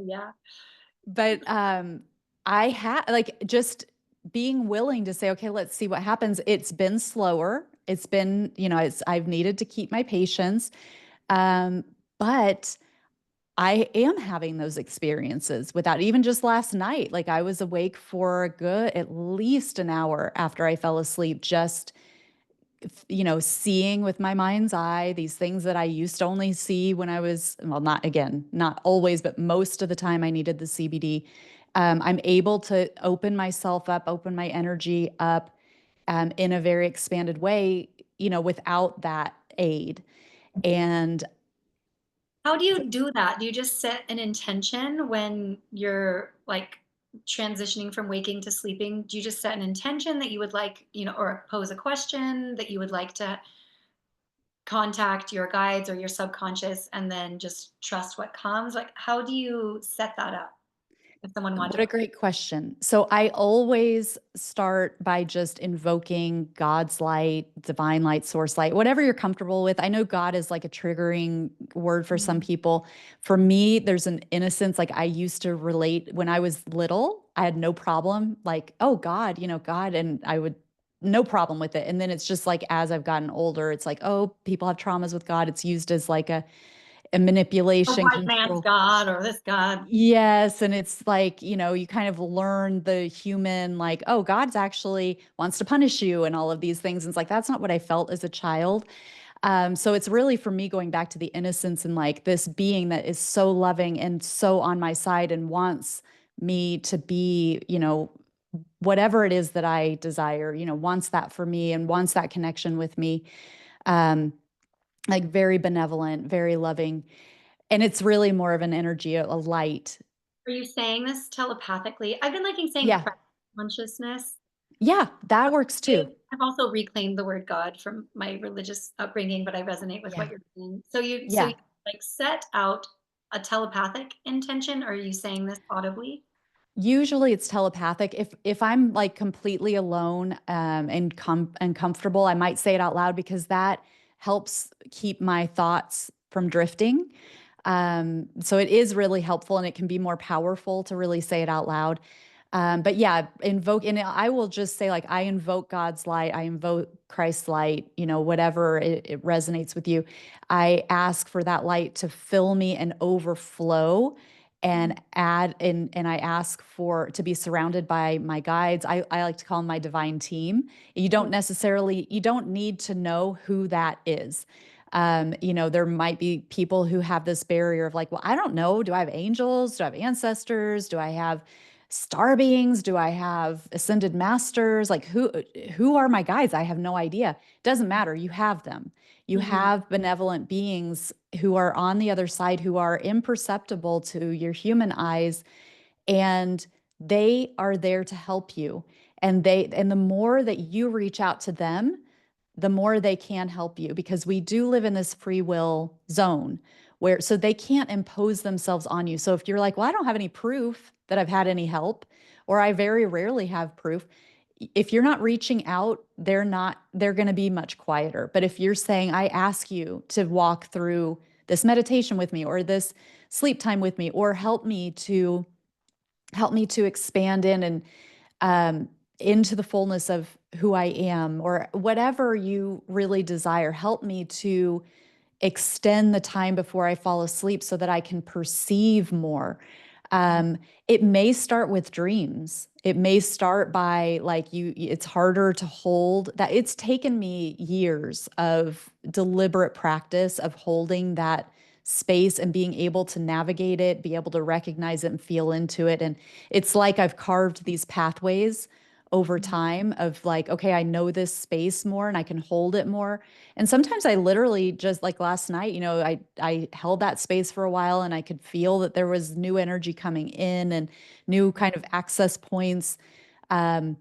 Yeah. But I had like just being willing to say, okay, let's see what happens. It's been slower. It's been, I've needed to keep my patience. Um, but I am having those experiences without, even just last night. Like, I was awake for a good at least an hour after I fell asleep, just, seeing with my mind's eye these things that I used to only see when I was, well, not again, not always, but most of the time I needed the CBD. I'm able to open myself up, open my energy up, in a very expanded way, without that aid. And How do you do that? Do you just set an intention when you're like transitioning from waking to sleeping? Do you just set an intention that you would like, or pose a question that you would like to contact your guides or your subconscious and then just trust what comes? Like, how do you set that up if someone wanted what to? a great question. So I always start by just invoking God's light, divine light, source light, whatever you're comfortable with. I know God is like a triggering word for some people. For me, there's an innocence. Like, I used to relate when I was little, I had no problem, like, oh, God, God, and I would no problem with it. And then it's just like, as I've gotten older, it's like, oh, people have traumas with God. It's used as like a A manipulation, white man's control. God or this God. Yes, and it's like, you kind of learn the human, like, oh, God's actually wants to punish you and all of these things. And it's like, that's not what I felt as a child. So it's really for me going back to the innocence and like this being that is so loving and so on my side and wants me to be, whatever it is that I desire, wants that for me and wants that connection with me. Um, like, very benevolent, very loving. And it's really more of an energy, a light. Are you saying this telepathically? I've been liking saying Yeah. present consciousness. Yeah, that works too. I've also reclaimed the word God from my religious upbringing, but I resonate with Yeah. what you're saying. So you Yeah. like set out a telepathic intention, or are you saying this audibly? Usually it's telepathic. If I'm like completely alone, and comfortable, I might say it out loud because that helps keep my thoughts from drifting. So it is really helpful and it can be more powerful to really say it out loud. But yeah, invoke, and I will just say, like, I invoke God's light, I invoke Christ's light, whatever it resonates with you. I ask for that light to fill me and overflow and add in, and I ask for to be surrounded by my guides. I like to call them my divine team. You don't need to know who that is. There might be people who have this barrier of like, well, I don't know. Do I have angels? Do I have ancestors? Do I have star beings? Do I have ascended masters? Like, who are my guides? I have no idea. Doesn't matter. You have them. You Mhm. have benevolent beings who are on the other side, who are imperceptible to your human eyes, and they are there to help you. And the more that you reach out to them, the more they can help you, because we do live in this free will zone where, so they can't impose themselves on you. So if you're like, well, I don't have any proof that I've had any help, or I very rarely have proof, if you're not reaching out, they're going to be much quieter. But if you're saying, I ask you to walk through this meditation with me, or this sleep time with me, or help me to expand in and um, into the fullness of who I am, or whatever you really desire. Help me to extend the time before I fall asleep so that I can perceive more. Um, it may start with dreams. It may start by like it's harder to hold that. It's taken me years of deliberate practice of holding that space and being able to navigate it, be able to recognize it and feel into it. And it's like I've carved these pathways over time of like, okay, I know this space more and I can hold it more. And sometimes I literally just like last night, I held that space for a while and I could feel that there was new energy coming in and new kind of access points. Um,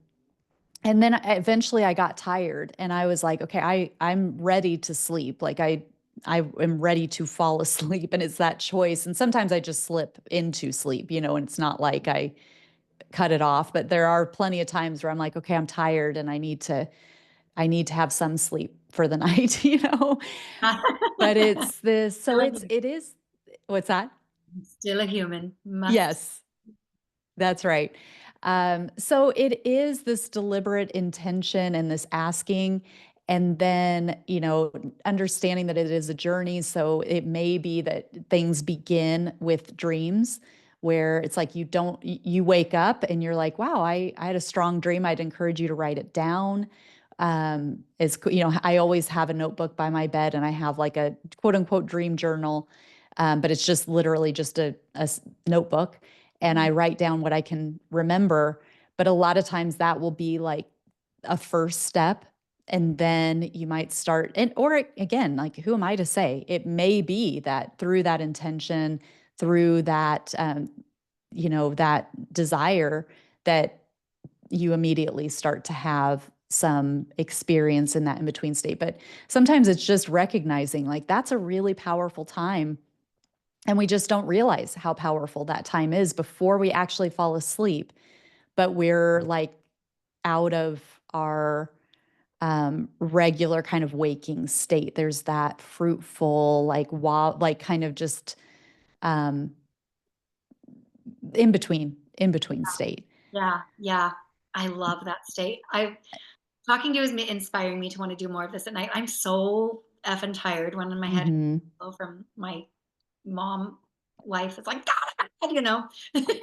and then eventually I got tired and I was like, okay, I'm ready to sleep. Like I am ready to fall asleep, and it's that choice. And sometimes I just slip into sleep, and it's not like I cut it off, but there are plenty of times where I'm like, okay, I'm tired and I need to have some sleep for the night. But it's this, so Still a it human. is, what's that? Still a human. Must. Yes, that's right. So it is this deliberate intention and this asking, and then, understanding that it is a journey. So it may be that things begin with dreams where it's like you wake up and you're like, wow, I had a strong dream. I'd encourage you to write it down. I always have a notebook by my bed and I have like a quote unquote dream journal. But it's just literally just a notebook, and I write down what I can remember. But a lot of times that will be like a first step. And then you might start, or again, like, who am I to say? It may be that through that intention, through that, that desire, that you immediately start to have some experience in that in between state. But sometimes it's just recognizing like that's a really powerful time, and we just don't realize how powerful that time is before we actually fall asleep. But we're like out of our regular kind of waking state. There's that fruitful, like, wow, like kind of just um, in between state. Yeah, yeah. I love that state. I talking to you is inspiring me to want to do more of this at night. I'm so effing tired when in my head Hmm. from my mom life. It's like, God, you know,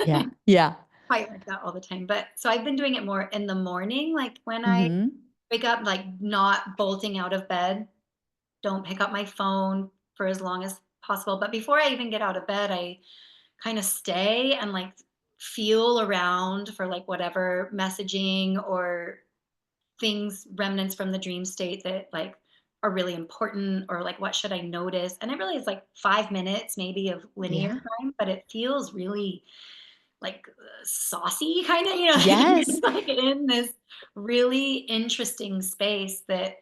Yeah. Yeah. quite like that all the time. But so I've been doing it more in the morning, like when I Hmm. wake up, like not bolting out of bed. Don't pick up my phone for as long as possible. But before I even get out of bed, I kind of stay and like feel around for like whatever messaging or things, remnants from the dream state that like are really important, or like what should I notice. And it really is like 5 minutes maybe of linear Yeah. time, but it feels really like saucy kind of, Yes. like in this really interesting space that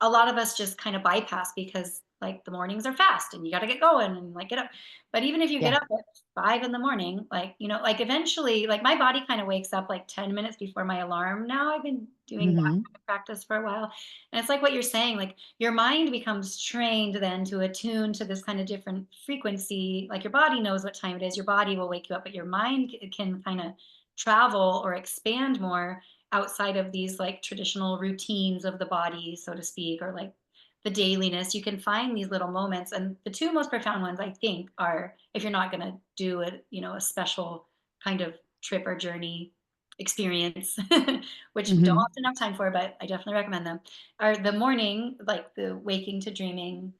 a lot of us just kind of bypass because like the mornings are fast and you got to get going and like get up. But even if you get Yeah. up at 5 in the morning, like, like eventually, like my body kind of wakes up like 10 minutes before my alarm. Now I've been doing that Hmm. kind of practice for a while. And it's like what you're saying, like your mind becomes trained then to attune to this kind of different frequency. Like your body knows what time it is. Your body will wake you up, but your mind can kind of travel or expand more outside of these like traditional routines of the body, so to speak, or like the dailiness. You can find these little moments, and the two most profound ones I think are, if you're not going to do it, a special kind of trip or journey experience, which don't Hmm. often have time for, but I definitely recommend them, are the morning, like the waking to dreaming,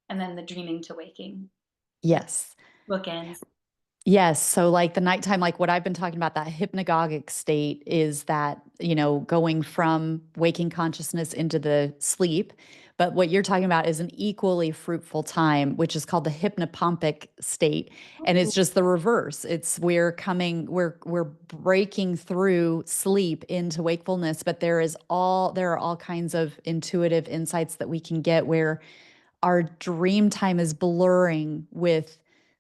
and then the dreaming to waking, just Yes. bookends. Yes. So, like the nighttime, like what I've been talking about, that hypnagogic state is that, going from waking consciousness into the sleep. But what you're talking about is an equally fruitful time, which is called the hypnopompic state. And it's just the reverse. It's we're breaking through sleep into wakefulness, but there are all kinds of intuitive insights that we can get where our dream time is blurring with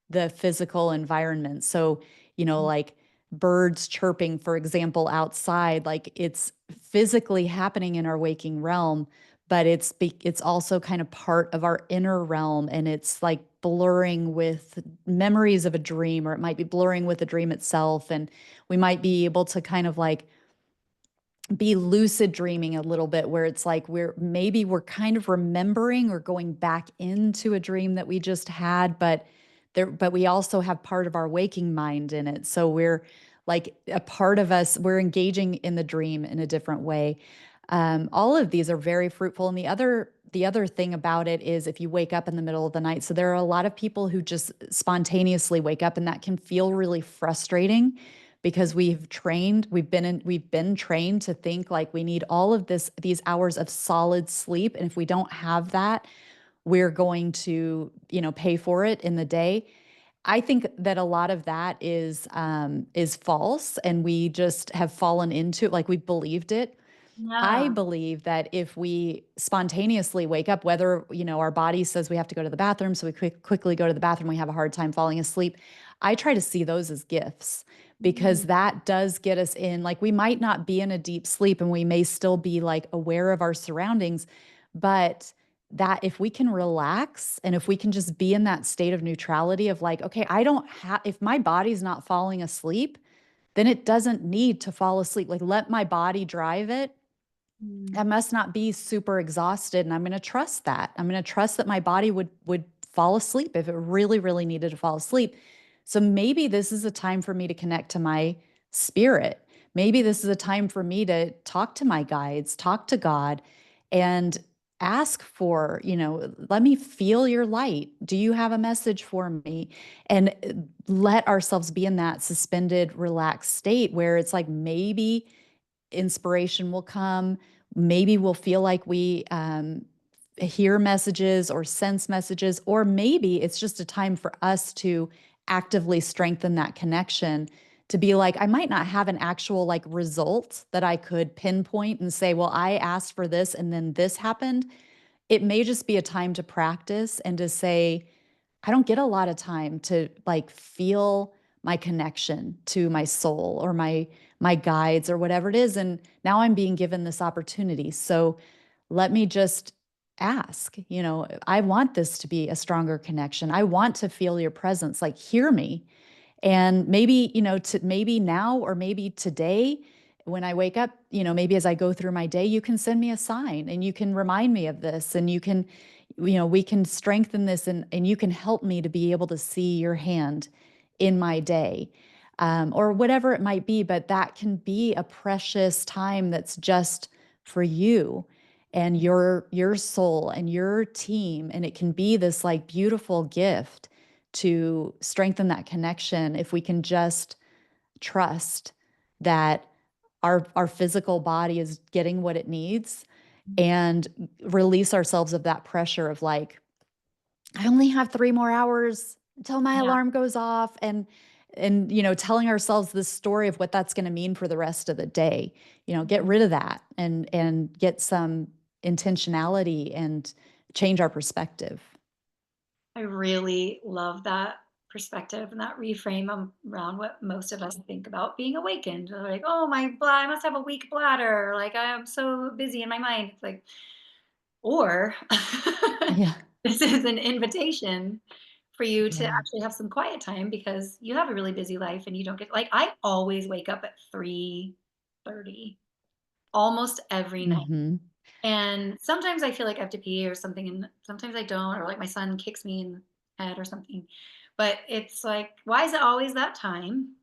the physical environment. So, like birds chirping, for example, outside, like it's physically happening in our waking realm, but it's also kind of part of our inner realm, and it's like blurring with memories of a dream, or it might be blurring with the dream itself, and we might be able to kind of like be lucid dreaming a little bit, where it's like we're kind of remembering or going back into a dream that we just had, but we also have part of our waking mind in it. So we're like a part of us, we're engaging in the dream in a different way. All of these are very fruitful. And the other thing about it is, if you wake up in the middle of the night, so there are a lot of people who just spontaneously wake up, and that can feel really frustrating, because we've been trained to think like we need all of these hours of solid sleep, and if we don't have that, we're going to, pay for it in the day. I think that a lot of that is false, and we just have fallen into it, like we believed it. I Yeah. believe that if we spontaneously wake up, whether, our body says we have to go to the bathroom, so we quickly go to the bathroom, we have a hard time falling asleep. I try to see those as gifts, because Mm. that does get us in. Like, we might not be in a deep sleep, and we may still be like aware of our surroundings, but that if we can relax, and if we can just be in that state of neutrality of like, okay, I don't have, if my body's not falling asleep, then it doesn't need to fall asleep. Like, let my body drive it. I Mm. must not be super exhausted, and I'm going to trust that. I'm going to trust that my body would fall asleep if it really really needed to fall asleep. So maybe this is a time for me to connect to my spirit. Maybe this is a time for me to talk to my guides, talk to God, and ask for, let me feel your light. Do you have a message for me? And let ourselves be in that suspended, relaxed state where it's like, maybe inspiration will come. Maybe we'll feel like we hear messages or sense messages, or maybe it's just a time for us to actively strengthen that connection. To be like, I might not have an actual like result that I could pinpoint and say, well, I asked for this and then this happened. It may just be a time to practice and to say, I don't get a lot of time to like feel my connection to my soul or my guides or whatever it is, and now I'm being given this opportunity. So let me just ask, I want this to be a stronger connection. I want to feel your presence, like hear me. And maybe, maybe now, or maybe today when I wake up, maybe as I go through my day, you can send me a sign and you can remind me of this, and you can, we can strengthen this, and you can help me to be able to see your hand in my day, or whatever it might be. But that can be a precious time that's just for you and your soul and your team. And it can be this like beautiful gift to strengthen that connection if we can just trust that our physical body is getting what it needs, and release ourselves of that pressure of like, I only have 3 more hours until my Yeah. alarm goes off, and telling ourselves this story of what that's going to mean for the rest of the day. Get rid of that, and get some intentionality and change our perspective. I really love that perspective and that reframe around what most of us think about being awakened. They're like, oh, I must have a weak bladder. Like, I'm so busy in my mind. It's like, or Yeah. this is an invitation for you to Yeah. actually have some quiet time because you have a really busy life and you don't get, like, I always wake up at 3:30 almost every night. Mhm. And sometimes I feel like I have to pee or something, and sometimes I don't, or like my son kicks me in the head or something. But it's like, why is it always that time?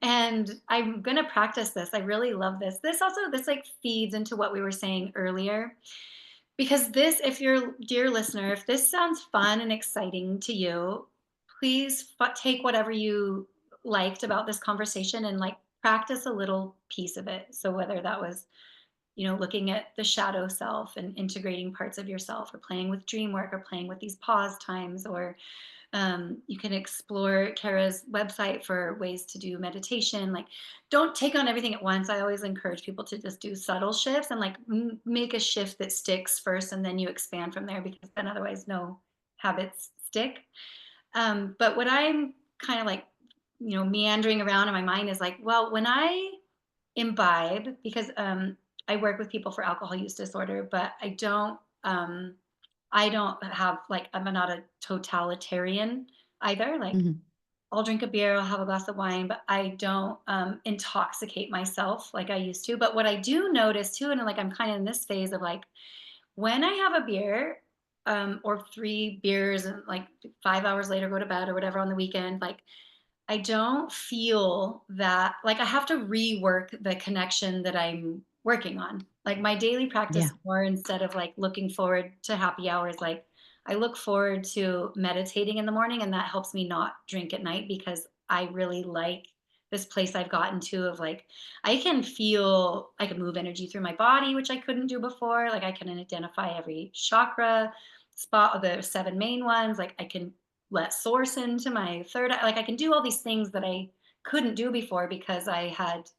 And I'm gonna practice this. I really love this. This like feeds into what we were saying earlier. Because this, if you're dear listener, if this sounds fun and exciting to you, please take whatever you liked about this conversation and like practice a little piece of it. So whether that was, looking at the shadow self and integrating parts of yourself, or playing with dream work, or playing with these pause times, or you can explore Kara's website for ways to do meditation. Like, don't take on everything at once. I always encourage people to just do subtle shifts and like make a shift that sticks first, and then you expand from there, because then otherwise no habits stick. But what I'm kind of like, meandering around in my mind is like, well, when I imbibe, because I work with people for alcohol use disorder, but I don't have like, I'm not a totalitarian either. Like, Mhm. I'll drink a beer, I'll have a glass of wine, but I don't intoxicate myself like I used to. But what I do notice too, and like I'm kind of in this phase of like when I have a beer, or 3 beers and like 5 hours later go to bed or whatever on the weekend, like I don't feel that like I have to rework the connection that I'm working on. Like my daily Yeah. practice more instead of like looking forward to happy hours, like I look forward to meditating in the morning and that helps me not drink at night because I really like this place I've gotten to of like I can move energy through my body, which I couldn't do before. Like I can identify every chakra spot of the 7 main ones. Like I can let source into my third eye. Like I can do all these things that I couldn't do before because I had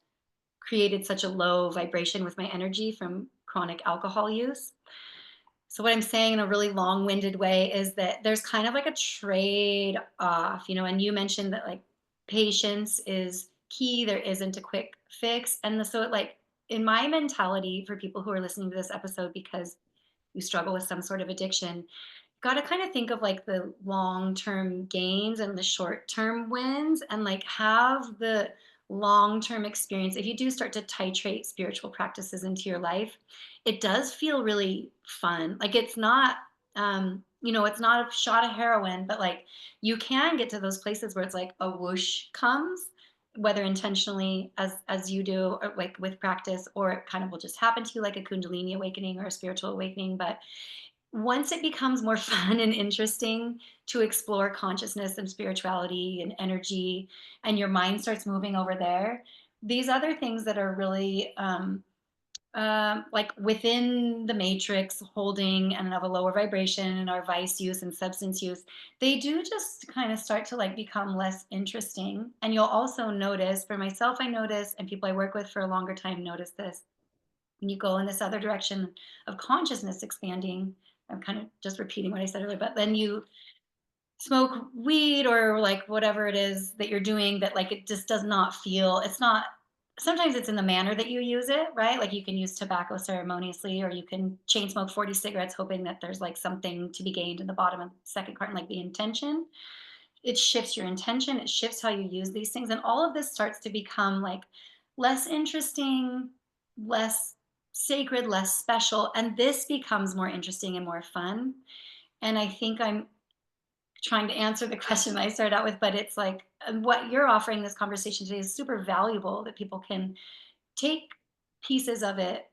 created such a low vibration with my energy from chronic alcohol use. So what I'm saying in a really long-winded way is that there's kind of like a trade off, and you mentioned that like patience is key. There isn't a quick fix. And so like in my mentality for people who are listening to this episode because you struggle with some sort of addiction, got to kind of think of like the long-term gains and the short-term wins and like have the long-term experience. If you do start to titrate spiritual practices into your life, it does feel really fun. Like it's not it's not a shot of heroin, but like you can get to those places where it's like a whoosh comes, whether intentionally as you do or like with practice, or it kind of will just happen to you like a kundalini awakening or a spiritual awakening. But once it becomes more fun and interesting to explore consciousness and spirituality and energy, and your mind starts moving over there, these other things that are really like within the matrix holding and of a lower vibration and our vice use and substance use, they do just kind of start to like become less interesting. And you'll also notice, for myself, I notice, and people I work with for a longer time notice this, when you go in this other direction of consciousness expanding. I'm kind of just repeating what I said earlier, but then you smoke weed or like whatever it is that you're doing that like it just does not feel, it's not, sometimes it's in the manner that you use it, right? Like you can use tobacco ceremoniously, or you can chain smoke 40 cigarettes hoping that there's like something to be gained in the bottom of the second carton, like the intention. It shifts your intention, it shifts how you use these things, and all of this starts to become like less interesting, less sacred, less special, and this becomes more interesting and more fun. And I think I'm trying to answer the question I started out with, but it's like what you're offering this conversation today is super valuable, that people can take pieces of it,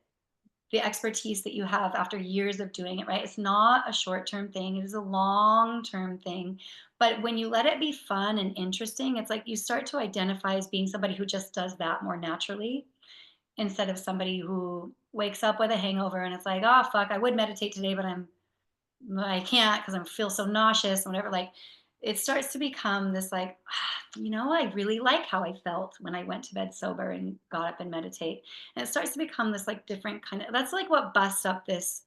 the expertise that you have after years of doing it, right? It's not a short term thing, it is a long term thing. But when you let it be fun and interesting, it's like you start to identify as being somebody who just does that more naturally instead of somebody who wakes up with a hangover and it's like, oh, fuck, I would meditate today, but I can't because I feel so nauseous and whatever. Like it starts to become this like, I really like how I felt when I went to bed sober and got up and meditate. And it starts to become this like different kind of, that's like what busts up this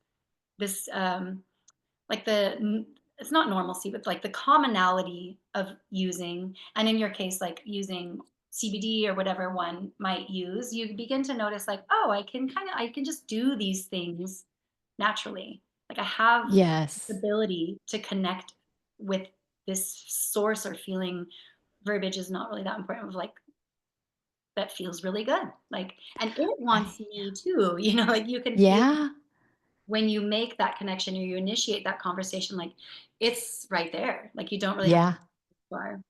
like it's not normalcy, but like the commonality of using, and in your case, like using CBD or whatever one might use, you begin to notice like, oh, I can just do these things naturally. Like I have the Yes. ability to connect with this source or feeling. Verbiage is not really that important, of like that feels really good. Like, and it wants Right. me too, like you can feel Yeah. when you make that connection or you initiate that conversation, like it's right there. Like you don't really have to Yeah. go far.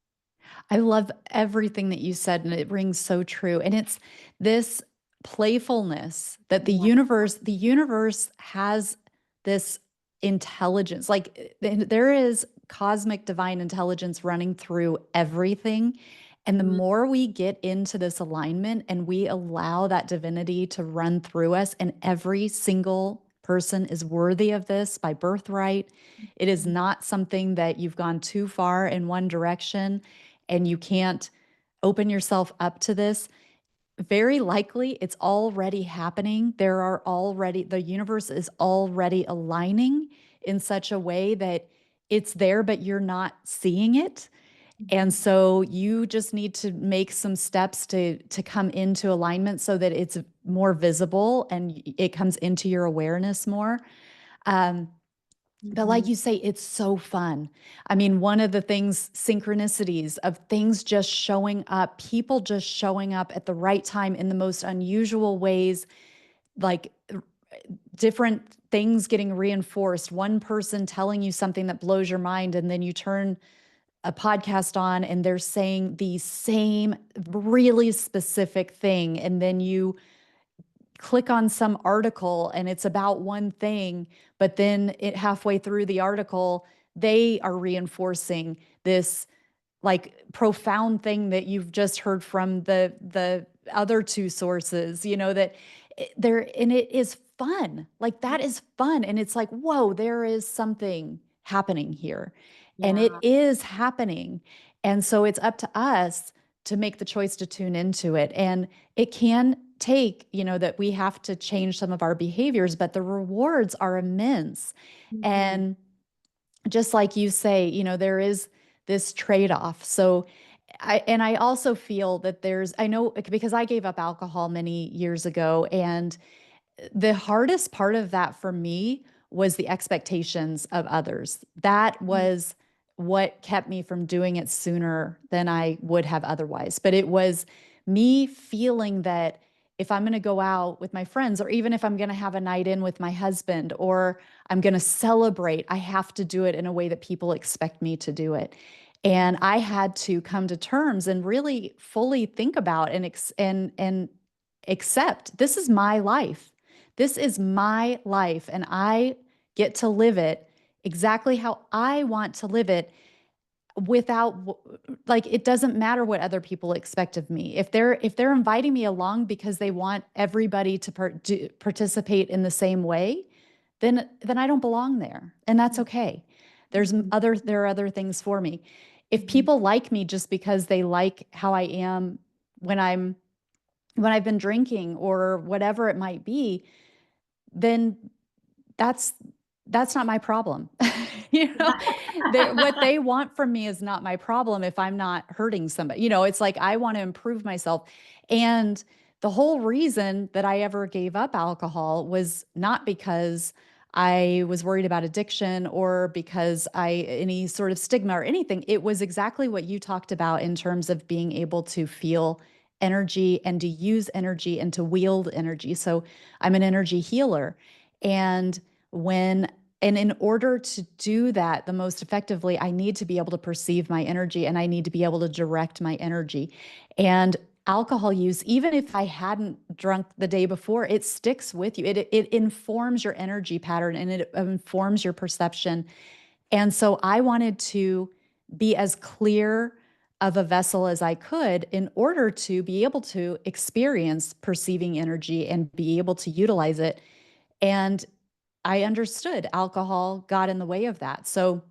I love everything that you said, and it rings so true. And it's this playfulness that Yeah. the universe has this intelligence. Like there is cosmic divine intelligence running through everything. And the Mhm. more we get into this alignment and we allow that divinity to run through us, and every single person is worthy of this by birthright. It is not something that you've gone too far in one direction and you can't open yourself up to this. Very likely it's already happening. The universe is already aligning in such a way that it's there, but you're not seeing it. And Mhm. so you just need to make some steps to come into alignment so that it's more visible and it comes into your awareness more. Um, But like Mhm. you say, it's so fun. I mean, one of the things, synchronicities of things just showing up, people just showing up at the right time in the most unusual ways, like different things getting reinforced, one person telling you something that blows your mind, and then you turn a podcast on and they're saying the same really specific thing. And then you click on some article and it's about one thing, but then it halfway through the article, they are reinforcing this like profound thing that you've just heard from the other two sources, that there, and it is fun. Like that is fun. And it's like, whoa, there is something happening here. And it Yeah. is happening. And so it's up to us to make the choice to tune into it. And it can take, that we have to change some of our behaviors, but the rewards are immense. Mhm. And just like you say, there is this trade-off. So I also feel that I know because I gave up alcohol many years ago, and the hardest part of that for me was the expectations of others. That was what kept me from doing it sooner than I would have otherwise. But it was me feeling that if I'm going to go out with my friends, or even if I'm going to have a night in with my husband, or I'm going to celebrate, I have to do it in a way that people expect me to do it. And I had to come to terms and really fully think about and accept this is my life. This is my life, and I get to live it exactly how I want to live it without like it doesn't matter what other people expect of me. If they're inviting me along because they want everybody to participate in the same way, then I don't belong there, and that's okay. Mhm. There are other things for me. If Mhm. people like me just because they like how I am when I've been drinking or whatever it might be, then that's that's not my problem. you know, what they want from me is not my problem if I'm not hurting somebody. It's like I want to improve myself. And the whole reason that I ever gave up alcohol was not because I was worried about addiction or because any sort of stigma or anything. It was exactly what you talked about in terms of being able to feel energy and to use energy and to wield energy. So I'm an energy healer. And when and in order to do that the most effectively, I need to be able to perceive my energy and I need to be able to direct my energy. And alcohol use, even if I hadn't drunk the day before, it sticks with you. It informs your energy pattern and it informs your perception. And so I wanted to be as clear of a vessel as I could in order to be able to experience perceiving energy and be able to utilize it. And I understood alcohol got in the way of that. So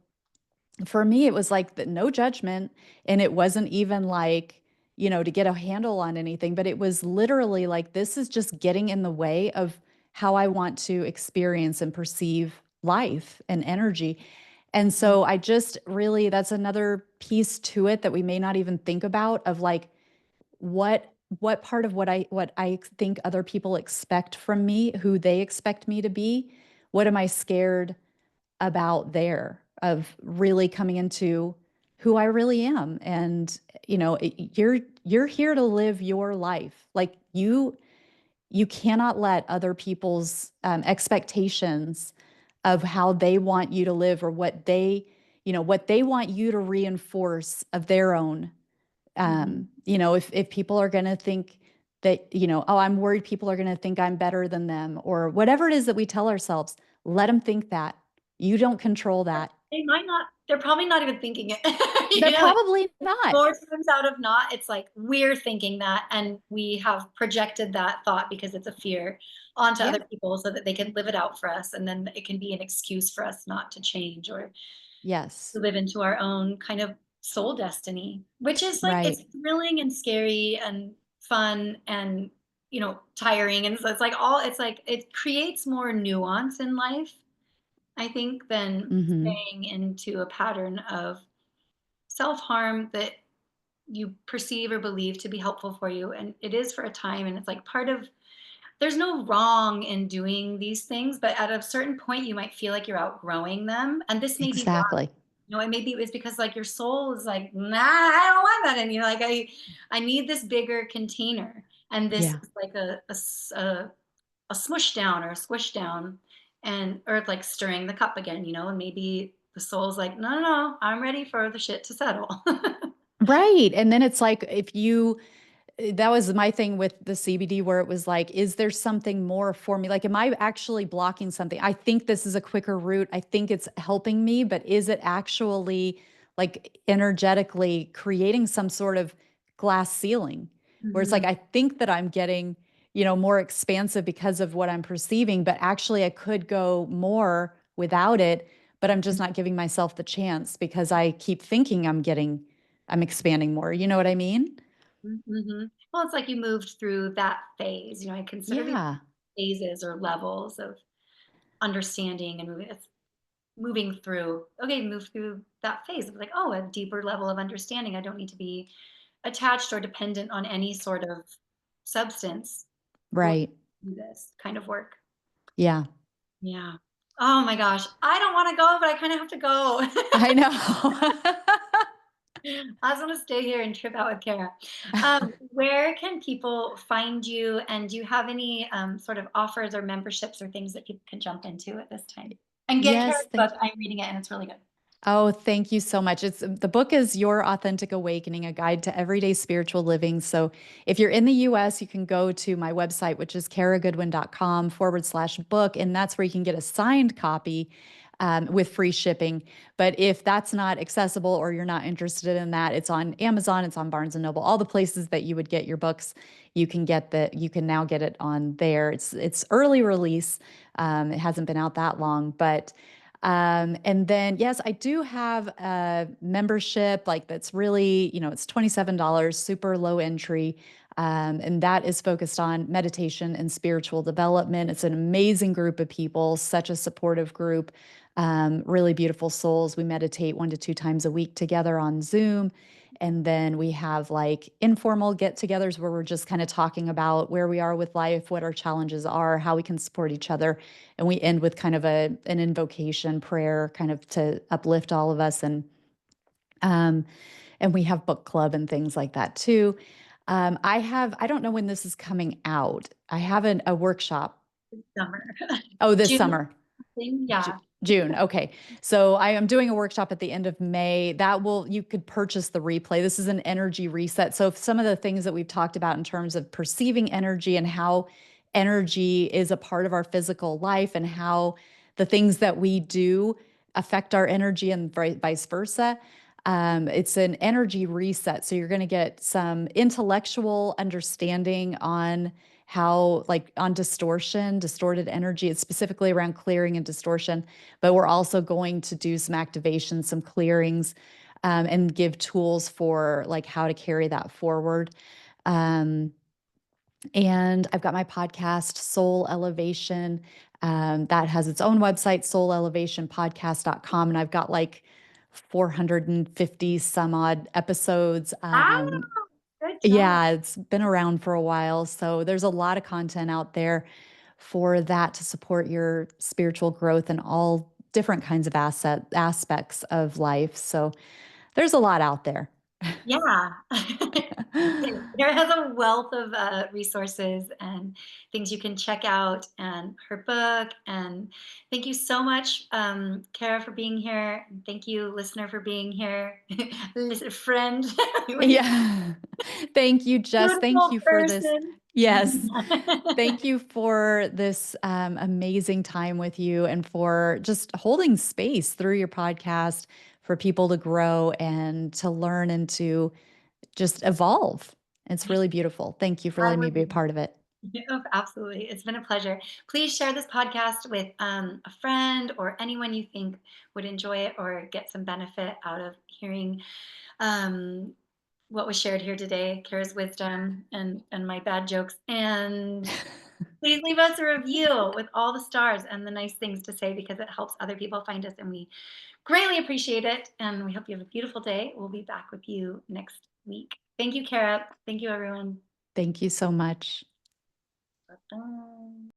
for me, it was like no judgment. And it wasn't even like, to get a handle on anything, but it was literally like, this is just getting in the way of how I want to experience and perceive life and energy. And so I just really, that's another piece to it that we may not even think about of like, what part of what I think other people expect from me, who they expect me to be, what am I scared about there of really coming into who I really am? And you're here to live your life. Like you cannot let other people's expectations of how they want you to live or what they want you to reinforce of their own. Mhm. If people are going to think that, oh, I'm worried people are going to think I'm better than them or whatever it is that we tell ourselves, let them think that. You don't control that. They might not, they're probably not even thinking it. They're Like probably not. more times out of not, it's like we're thinking that and we have projected that thought because it's a fear onto Yeah. other people so that they can live it out for us. And then it can be an excuse for us not to change or Yes. to live into our own kind of soul destiny, which is like Right. it's thrilling and scary and fun and tiring. And so it's like it creates more nuance in life, I think, than Hmm. staying into a pattern of self-harm that you perceive or believe to be helpful for you. And it is for a time. And it's like part of there's no wrong in doing these things, but at a certain point, you might feel like you're outgrowing them. And this may be why. Exactly. It maybe it's because like your soul is like, nah, I don't want that. And you're like, I need this bigger container. And this Yeah. is like a smush down or a squish down, and or like stirring the cup again, and maybe the soul's like, no, no, no, I'm ready for the shit to settle. Right. And then it's like if you that was my thing with the CBD where it was like, is there something more for me? Like, am I actually blocking something? I think this is a quicker route. I think it's helping me, but is it actually like energetically creating some sort of glass ceiling where it's like, Mhm. I think that I'm getting, more expansive because of what I'm perceiving, but actually I could go more without it, but I'm just not giving myself the chance because I keep thinking I'm expanding more. You know what I mean? Mhm. Well, it's like you moved through that phase. I consider these Yeah. phases or levels of understanding and moving. It's moving through. Okay, move through that phase of like, oh, a deeper level of understanding. I don't need to be attached or dependent on any sort of substance for Right. do this kind of work. Yeah. Yeah. Oh my gosh. I don't want to go, but I kind of have to go. I know. I just want to stay here and trip out with Kara. Where can people find you? And do you have any sort of offers or memberships or things that people can jump into at this time? And get Kara's Yes, book. thank you. I'm reading it and it's really good. Oh, thank you so much. The book is Your Authentic Awakening, a guide to everyday spiritual living. So if you're in the US, you can go to my website, which is karagoodwin.com/book. And that's where you can get a signed copy with free shipping. But if that's not accessible or you're not interested in that, it's on Amazon, it's on Barnes and Noble, all the places that you would get your books. You can now get it on there. It's early release. It hasn't been out that long, but and then, yes, I do have a membership like that's really, it's $27, super low entry. And that is focused on meditation and spiritual development. It's an amazing group of people, such a supportive group, really beautiful souls. We meditate 1 to 2 times a week together on Zoom. And then we have like informal get togethers where we're just kind of talking about where we are with life, what our challenges are, how we can support each other. And we end with kind of an invocation prayer, kind of to uplift all of us. Um, and we have book club and things like that too. I don't know when this is coming out. I have a workshop. Summer. Oh, this June summer. thing. Yeah. June. Okay. So I am doing a workshop at the end of May. You could purchase the replay. This is an energy reset. So if some of the things that we've talked about in terms of perceiving energy and how energy is a part of our physical life and how the things that we do affect our energy and vice versa. It's an energy reset. So you're going to get some intellectual understanding on how, like, on distorted energy. It's specifically around clearing and distortion, but we're also going to do some activations, some clearings, and give tools for like how to carry that forward. Um, and I've got my podcast, Soul Elevation, that has its own website, soulelevationpodcast.com. And I've got like 450 some odd episodes. Ah, good job. Yeah, it's been around for a while. So there's a lot of content out there for that to support your spiritual growth and all different kinds of aspects of life. So there's a lot out there. Yeah. There has a wealth of resources and things you can check out, and her book. And thank you so much, Kara, for being here. And thank you, listener, for being here. Listen, friend, Yeah. Thank you, Jess. Thank beautiful you for this. person. Yes. Thank you for this amazing time with you and for just holding space through your podcast for people to grow and to learn and to just evolve. It's really beautiful. Thank you for I letting me be a would part of it. Yeah, absolutely. It's been a pleasure. Please share this podcast with a friend or anyone you think would enjoy it or get some benefit out of hearing um, what was shared here today, Kara's wisdom and my bad jokes. And please leave us a review with all the stars and the nice things to say because it helps other people find us and we greatly appreciate it. And we hope you have a beautiful day. We'll be back with you next week. Thank you, Kara. Thank you, everyone. Thank you so much. Um